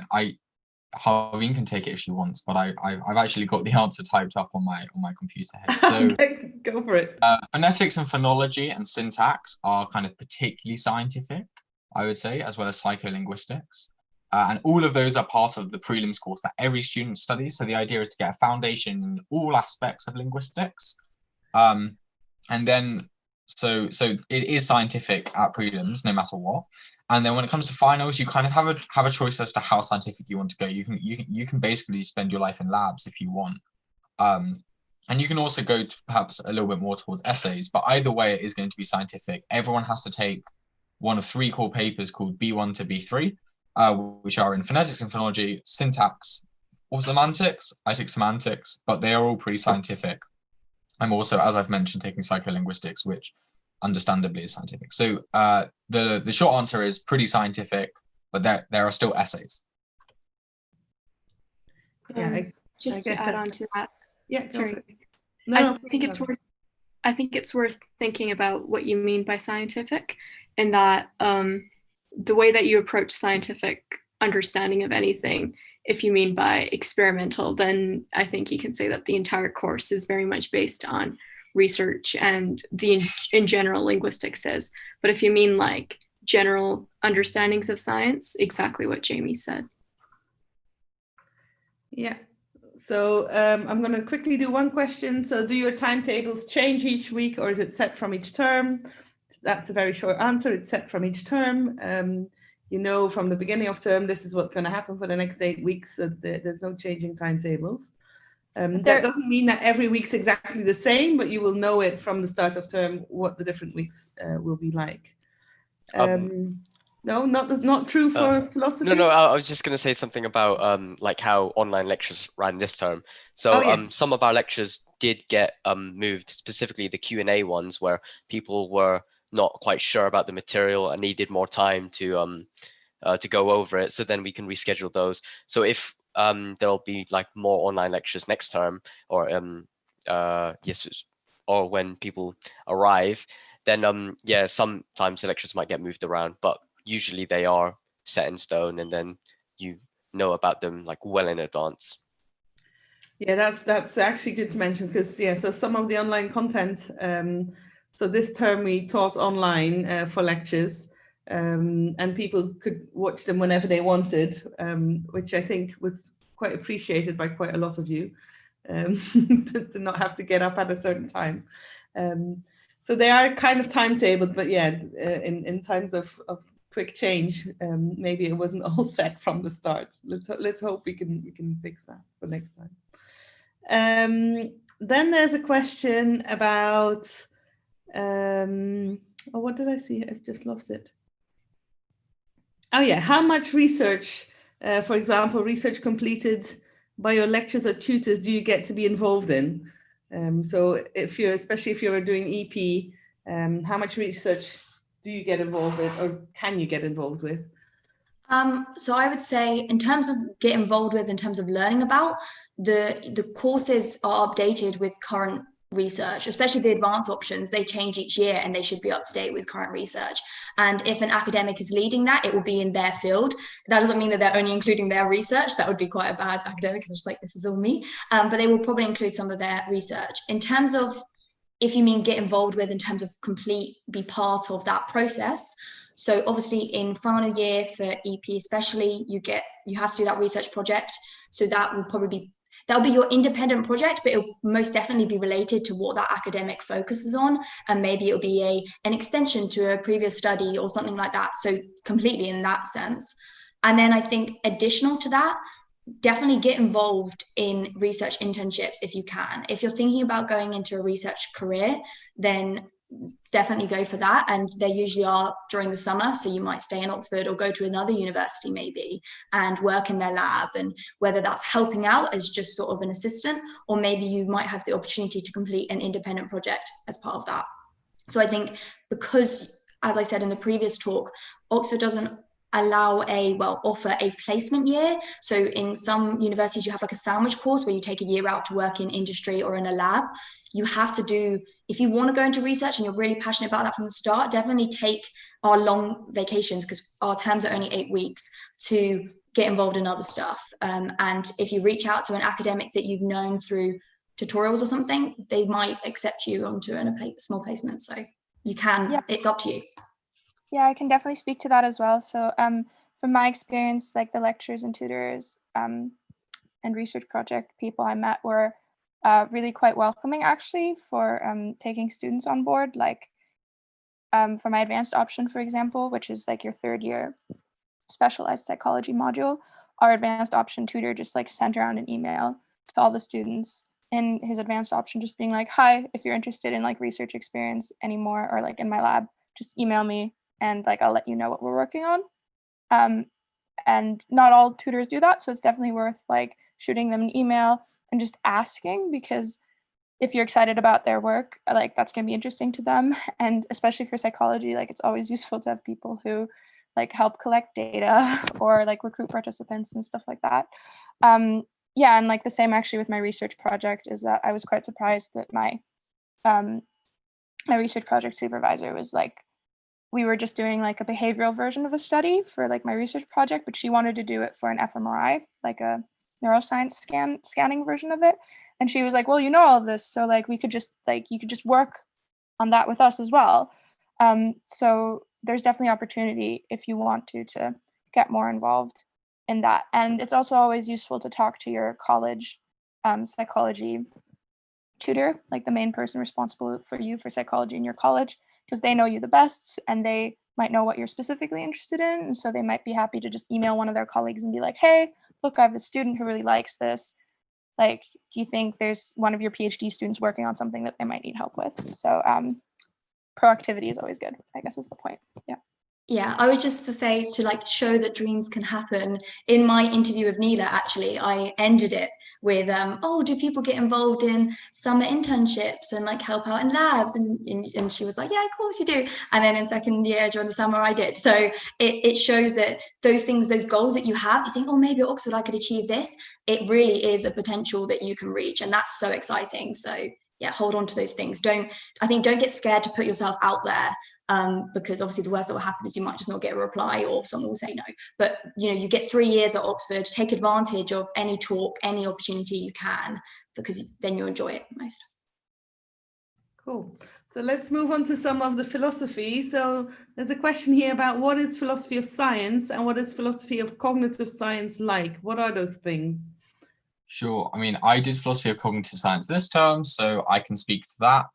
Harveen can take it if she wants, but I've actually got the answer typed up on my computer here. So go for it. Phonetics and phonology and syntax are kind of particularly scientific, I would say, as well as psycholinguistics. And all of those are part of the prelims course that every student studies. So the idea is to get a foundation in all aspects of linguistics. And then, so it is scientific at prelims, no matter what. And then when it comes to finals, you kind of have a choice as to how scientific you want to go. You can basically spend your life in labs if you want. And you can also go to perhaps a little bit more towards essays, but either way, it is going to be scientific. Everyone has to take one of 3 core papers called B1 to B3. Which are in phonetics and phonology, syntax, or semantics. I took semantics, but they are all pretty scientific. I'm also, as I've mentioned, taking psycholinguistics, which understandably is scientific. So the short answer is pretty scientific, but there are still essays. Yeah, just to add on to that. Yeah, sorry. No, I think it's worth thinking about what you mean by scientific, and that the way that you approach scientific understanding of anything, if you mean by experimental, then I think you can say that the entire course is very much based on research and in general linguistics is. But if you mean like general understandings of science, exactly what Jamie said. Yeah. So I'm going to quickly do one question. So do your timetables change each week, or is it set from each term? That's a very short answer. It's set from each term. You know, from the beginning of term, this is what's going to happen for the next 8 weeks. So there's no changing timetables. That doesn't mean that every week's exactly the same, but you will know it from the start of term what the different weeks will be like. No, not true for philosophy. No, I was just going to say something about like how online lectures ran this term. So some of our lectures did get moved, specifically the Q&A ones, where people were not quite sure about the material and needed more time to go over it. So then we can reschedule those. So if there'll be like more online lectures next term, or or when people arrive, then sometimes the lectures might get moved around, but usually they are set in stone, and then you know about them like well in advance. Yeah, that's actually good to mention, because so some of the online content. So this term we taught online for lectures, and people could watch them whenever they wanted, which I think was quite appreciated by quite a lot of you, to not have to get up at a certain time. So they are kind of timetabled, but in times of quick change, maybe it wasn't all set from the start. Let's hope we can fix that for next time. Then there's a question about what did I see? I've just lost it. Oh yeah, how much research, for example, research completed by your lectures or tutors, do you get to be involved in? So especially if you're doing EP, how much research do you get involved with, or can you get involved with? So I would say, in terms of get involved with, in terms of learning about, the courses are updated with current research, especially the advanced options. They change each year and they should be up to date with current research. And if an academic is leading that, it will be in their field. That doesn't mean that they're only including their research. That would be quite a bad academic. They're just like, this is all me. But they will probably include some of their research. In terms of, if you mean get involved with, in terms of be part of that process. So obviously in final year for EP especially, you have to do that research project. So that'll be your independent project, but it'll most definitely be related to what that academic focuses on. And maybe it'll be an extension to a previous study or something like that. So completely in that sense. And then I think additional to that, definitely get involved in research internships if you can. If you're thinking about going into a research career, then definitely go for that. And they usually are during the summer. So you might stay in Oxford or go to another university maybe and work in their lab. And whether that's helping out as just sort of an assistant, or maybe you might have the opportunity to complete an independent project as part of that. So I think because, as I said in the previous talk, Oxford doesn't offer a placement year. So in some universities, you have like a sandwich course where you take a year out to work in industry or in a lab. You have to do, if you want to go into research and you're really passionate about that from the start, definitely take our long vacations, because our terms are only 8 weeks, to get involved in other stuff. And if you reach out to an academic that you've known through tutorials or something, they might accept you onto a small placement. So you can, it's up to you. Yeah, I can definitely speak to that as well. So from my experience, like the lecturers and tutors and research project people I met were really quite welcoming actually for taking students on board. Like for my advanced option, for example, which is like your 3rd year specialized psychology module, our advanced option tutor just like sent around an email to all the students in his advanced option, just being like, hi, if you're interested in like research experience anymore or like in my lab, just email me and like I'll let you know what we're working on. And not all tutors do that, so it's definitely worth like shooting them an email and just asking, because if you're excited about their work, like that's going to be interesting to them. And especially for psychology, like it's always useful to have people who like help collect data or like recruit participants and stuff like that. Yeah, and like the same actually with my research project is that I was quite surprised that my my research project supervisor was like, we were just doing like a behavioral version of a study for like my research project, but she wanted to do it for an fMRI, like a neuroscience scanning version of it. And she was like, well, you know all of this, so like we could just like, you could just work on that with us as well. So there's definitely opportunity if you want to get more involved in that. And it's also always useful to talk to your college psychology tutor, like the main person responsible for you for psychology in your college, because they know you the best and they might know what you're specifically interested in. And so they might be happy to just email one of their colleagues and be like, hey, look, I have this student who really likes this. Like, do you think there's one of your PhD students working on something that they might need help with? So proactivity is always good, I guess is the point. Yeah. Yeah, I would just to say to like show that dreams can happen. In my interview with Nele, actually, I ended it with, oh, do people get involved in summer internships and like help out in labs? And she was like, yeah, of course you do. And then in second year during the summer, I did. So it shows that those things, those goals that you have, you think, oh, maybe at Oxford I could achieve this. It really is a potential that you can reach. And that's so exciting. So yeah, hold on to those things. Don't get scared to put yourself out there. Because obviously the worst that will happen is you might just not get a reply or someone will say no. But you get 3 years at Oxford, take advantage of any talk, any opportunity you can, because then you'll enjoy it most. Cool. So let's move on to some of the philosophy. So there's a question here about what is philosophy of science and what is philosophy of cognitive science like? What are those things? Sure. I mean, I did philosophy of cognitive science this term, so I can speak to that.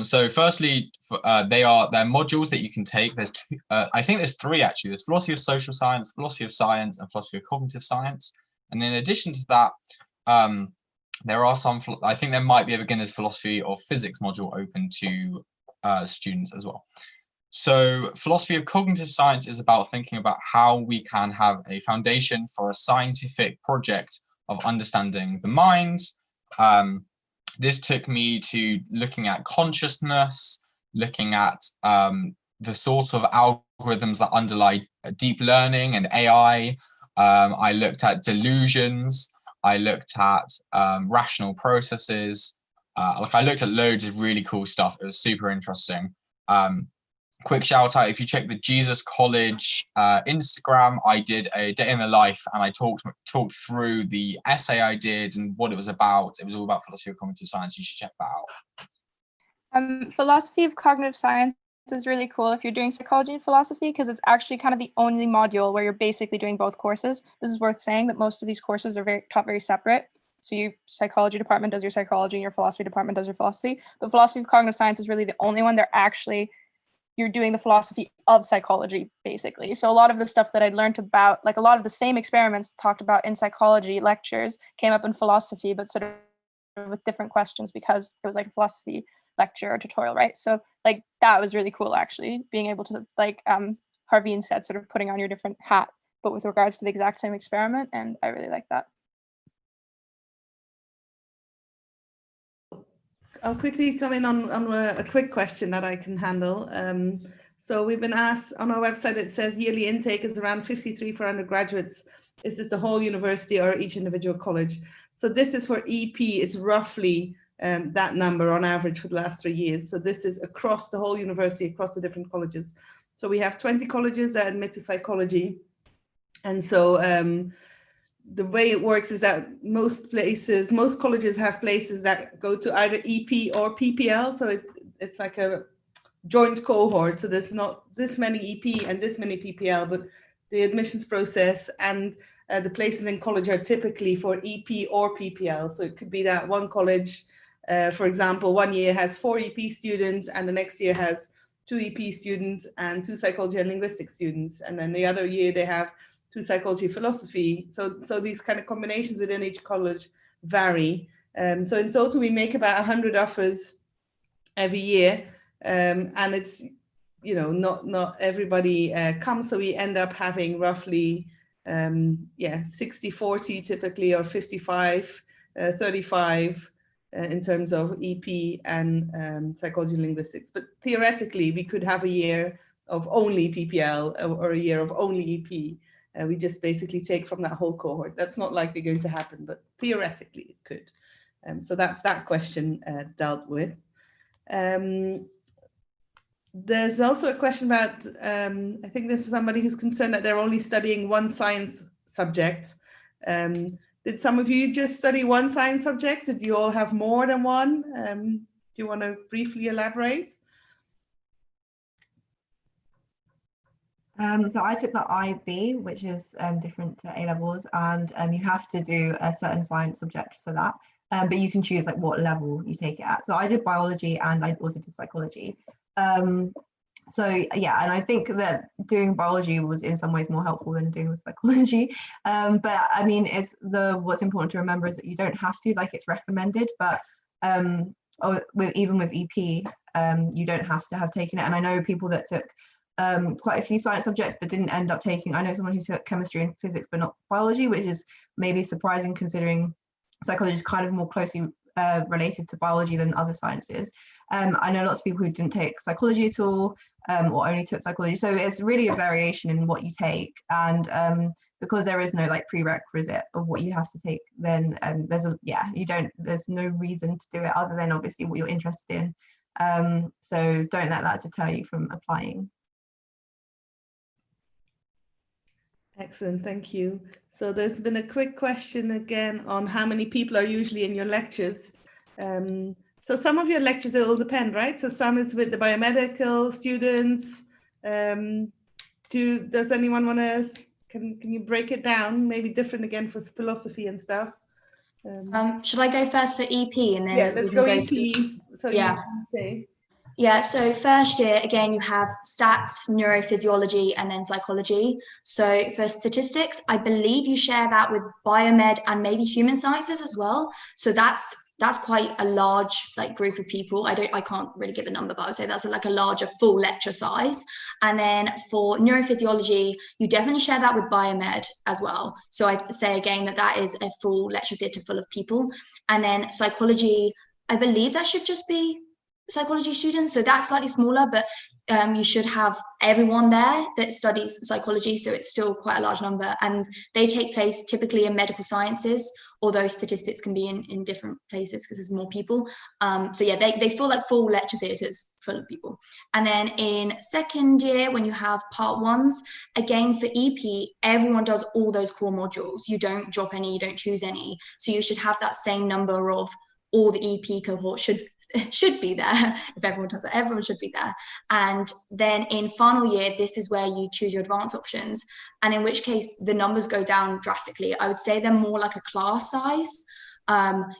So firstly, they're modules that you can take. There's two, I think there's 3 actually. There's philosophy of social science, philosophy of science, and philosophy of cognitive science. And in addition to that, there are some, I think there might be a beginner's philosophy of physics module open to students as well. So philosophy of cognitive science is about thinking about how we can have a foundation for a scientific project of understanding the mind. This took me to looking at consciousness, looking at the sort of algorithms that underlie deep learning and AI. I looked at delusions. I looked at rational processes. I looked at loads of really cool stuff. It was super interesting. Quick shout out, if you check the Jesus College Instagram, I did a day in the life and I talked through the essay I did and what it was about. It was all about philosophy of cognitive science. You should check that out. Philosophy of cognitive science is really cool if you're doing psychology and philosophy, because it's actually kind of the only module where you're basically doing both courses. This is worth saying that most of these courses are taught very separate. So your psychology department does your psychology and your philosophy department does your philosophy. But philosophy of cognitive science is really the only one you're doing the philosophy of psychology, basically. So a lot of the stuff that I'd learned about, like a lot of the same experiments talked about in psychology lectures came up in philosophy, but sort of with different questions because it was like a philosophy lecture or tutorial, right? So like that was really cool, actually, being able to, like Harveen said, sort of putting on your different hat, but with regards to the exact same experiment. And I really like that. I'll quickly come in on a quick question that I can handle. So we've been asked on our website, it says yearly intake is around 53 for undergraduates. Is this the whole university or each individual college? So this is for EP, it's roughly that number on average for the last 3 years. So this is across the whole university, across the different colleges. So we have 20 colleges that admit to psychology. And so the way it works is that most colleges have places that go to either EP or PPL. So it's like a joint cohort. So there's not this many EP and this many PPL, but the admissions process and the places in college are typically for EP or PPL. So it could be that one college, for example, 1 year has 4 EP students and the next year has 2 EP students and 2 psychology and linguistics students. And then the other year they have 2 psychology philosophy. So these kind of combinations within each college vary. So in total, we make about 100 offers every year. And it's, not everybody comes. So we end up having roughly, 60-40 typically, or 55-35 in terms of EP and psychology and linguistics. But theoretically, we could have a year of only PPL or a year of only EP. We just basically take from that whole cohort. That's not likely going to happen, but theoretically it could. So that's that question dealt with. There's also a question about, I think this is somebody who's concerned that they're only studying one science subject. Did some of you just study one science subject? Did you all have more than one? Do you want to briefly elaborate? So I took the IB, which is different to A-levels, and you have to do a certain science subject for that, but you can choose like what level you take it at. So I did biology and I also did psychology. So yeah, and I think that doing biology was in some ways more helpful than doing with psychology. But I mean, what's important to remember is that you don't have to, like it's recommended, but even with EP, you don't have to have taken it. And I know people that took quite a few science subjects but didn't end up taking. I know someone who took chemistry and physics but not biology, which is maybe surprising considering psychology is kind of more closely related to biology than other sciences. I know lots of people who didn't take psychology at all, or only took psychology. So it's really a variation in what you take, and because there is no like prerequisite of what you have to take, then there's no reason to do it other than obviously what you're interested in. So don't let that deter you from applying. Excellent, thank you. So there's been a quick question again on how many people are usually in your lectures. So some of your lectures, it will depend, right? So some is with the biomedical students. Does anyone want to, can you break it down? Maybe different again for philosophy and stuff. Should I go first for EP and then let's go EP. So yeah. Yeah, so first year, again, you have stats, neurophysiology, and then psychology. So for statistics, I believe you share that with biomed and maybe human sciences as well. So that's quite a large group of people. I can't really give a number, but I would say that's like a larger full lecture size. And then for neurophysiology, you definitely share that with biomed as well. So I'd say again that is a full lecture theatre full of people. And then psychology, I believe that should just be psychology students, so that's slightly smaller, but you should have everyone there that studies psychology, so it's still quite a large number, and they take place typically in medical sciences, although statistics can be in different places because there's more people. So yeah, they feel like full lecture theatres full of people. And then in second year, when you have part ones, again for EP, everyone does all those core modules. You don't drop any, you don't choose any, so you should have that same number of all the EP cohort should be there. If everyone does it, everyone should be there. And then in final year, this is where you choose your advanced options, and in which case the numbers go down drastically. I would say they're more like a class size.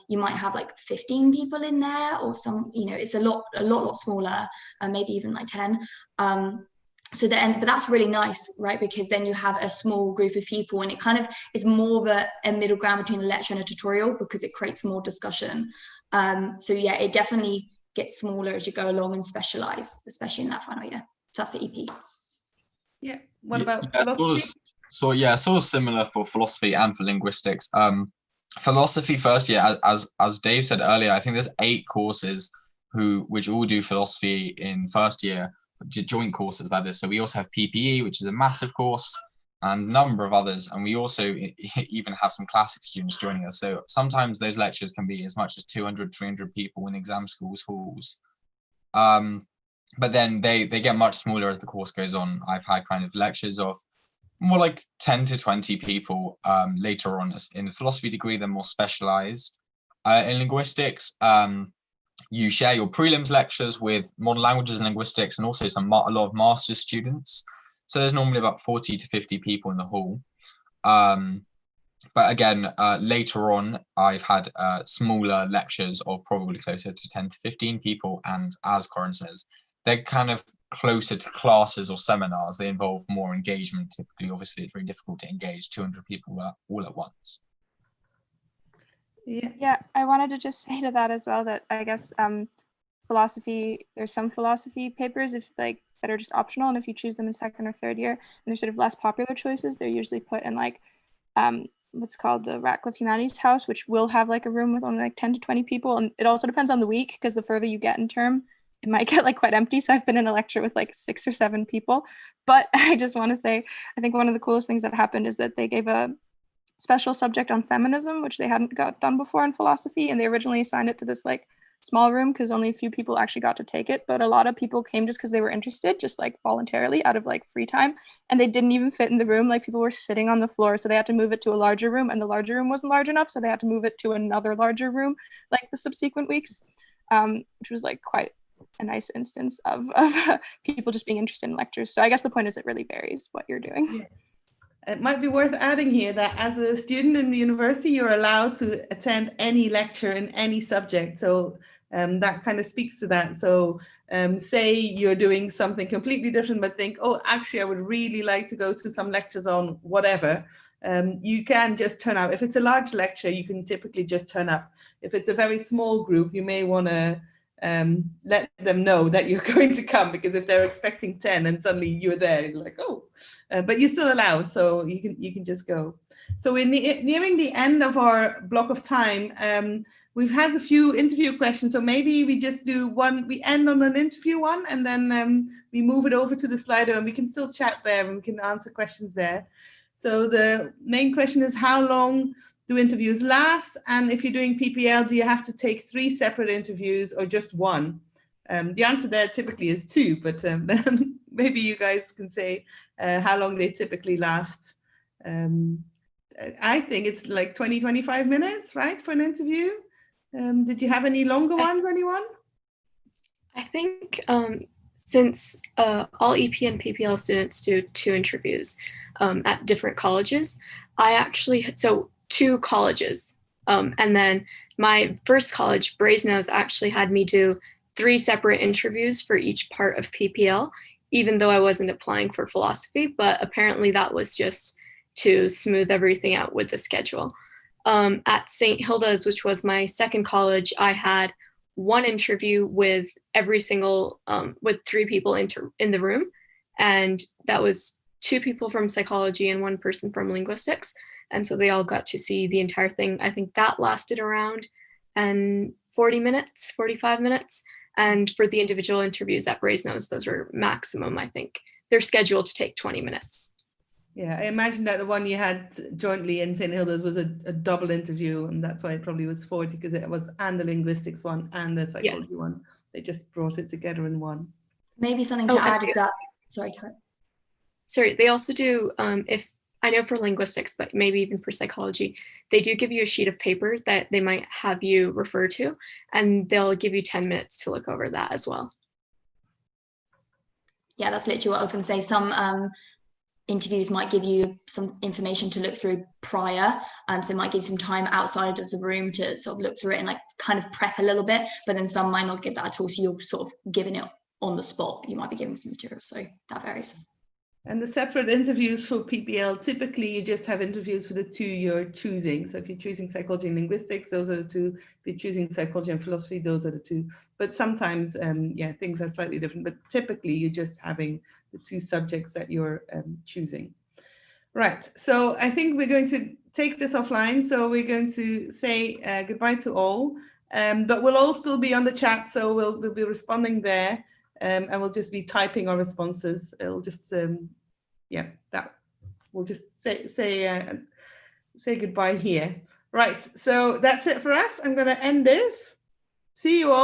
You might have like 15 people in there, or some, it's a lot smaller, maybe even like 10. But that's really nice, right? Because then you have a small group of people, and it kind of is more of a middle ground between a lecture and a tutorial, because it creates more discussion. So yeah, it definitely get smaller as you go along and specialize, especially in that final year. So that's for EP. Yeah. What about yeah, philosophy? Sort of similar for philosophy and for linguistics. Philosophy first year, as Dave said earlier, I think there's 8 courses which all do philosophy in first year, joint courses that is. So we also have PPE, which is a massive course, and a number of others. And we also even have some classic students joining us. So sometimes those lectures can be as much as 200, 300 people in exam schools halls. But then they get much smaller as the course goes on. I've had kind of lectures of more like 10 to 20 people later on. In the philosophy degree, they're more specialized. In linguistics, you share your prelims lectures with modern languages and linguistics, and also a lot of master's students. So there's normally about 40 to 50 people in the hall. But again, later on, I've had smaller lectures of probably closer to 10 to 15 people. And as Corin says, they're kind of closer to classes or seminars. They involve more engagement. Typically, obviously, it's very difficult to engage 200 people all at once. Yeah, I wanted to just say to that as well that I guess philosophy, there's some philosophy papers that are just optional, and if you choose them in second or third year, and they're sort of less popular choices, they're usually put in like what's called the Ratcliffe Humanities House, which will have like a room with only like 10 to 20 people, and it also depends on the week, because the further you get in term, it might get like quite empty. So I've been in a lecture with like 6 or 7 people. But I just want to say, I think one of the coolest things that happened is that they gave a special subject on feminism, which they hadn't got done before in philosophy. And they originally assigned it to this like small room because only a few people actually got to take it. But a lot of people came just because they were interested, just like voluntarily out of like free time. And they didn't even fit in the room. Like people were sitting on the floor. So they had to move it to a larger room, and the larger room wasn't large enough. So they had to move it to another larger room like the subsequent weeks, which was like quite a nice instance of people just being interested in lectures. So I guess the point is it really varies what you're doing. Yeah. It might be worth adding here that as a student in the university, you're allowed to attend any lecture in any subject. So that kind of speaks to that. So say you're doing something completely different, but think, oh, actually, I would really like to go to some lectures on whatever. You can just turn up. If it's a large lecture, you can typically just turn up. If it's a very small group, you may want to let them know that you're going to come, because if they're expecting 10 and suddenly you're there, you're like, oh, but you're still allowed, so you can just go. So we're nearing the end of our block of time. We've had a few interview questions, so maybe we just do one, we end on an interview one, and then we move it over to the Slido, and we can still chat there and we can answer questions there. So the main question is, how long do interviews last? And if you're doing PPL, do you have to take 3 separate interviews or just one? The answer there typically is 2, but then maybe you guys can say how long they typically last. I think it's like 20, 25 minutes, right, for an interview? Did you have any longer ones, anyone? I think since all EP and PPL students do 2 interviews at different colleges, so 2 colleges. And then my first college, Brasenose, actually had me do 3 separate interviews for each part of PPL, even though I wasn't applying for philosophy, but apparently that was just to smooth everything out with the schedule. At St. Hilda's, which was my second college, I had 1 interview with every single, with 3 people in the room. And that was 2 people from psychology and 1 person from linguistics. And so they all got to see the entire thing. I think that lasted around 40 minutes, 45 minutes. And for the individual interviews at Brasenose, those were maximum, I think. They're scheduled to take 20 minutes. Yeah, I imagine that the one you had jointly in St. Hilda's was a double interview, and that's why it probably was 40, because it was and the linguistics one and the psychology one. They just brought it together in one. Maybe something to add is that, sorry, they also do, if I know for linguistics, but maybe even for psychology, they do give you a sheet of paper that they might have you refer to, and they'll give you 10 minutes to look over that as well. Yeah, that's literally what I was going to say. Some interviews might give you some information to look through prior, so it might give you some time outside of the room to sort of look through it and like kind of prep a little bit, but then some might not give that at all, so you're sort of giving it on the spot. You might be giving some material, so that varies. And the separate interviews for PPL, typically you just have interviews for the two you're choosing. So if you're choosing psychology and linguistics, those are the two. If you're choosing psychology and philosophy, those are the two. But sometimes, yeah, things are slightly different. But typically you're just having the two subjects that you're choosing. Right, so I think we're going to take this offline. So we're going to say goodbye to all, but we'll all still be on the chat. So we'll be responding there. And we'll just be typing our responses. It'll just, yeah, that we'll just say goodbye here. Right, so that's it for us. I'm going to end this. See you all.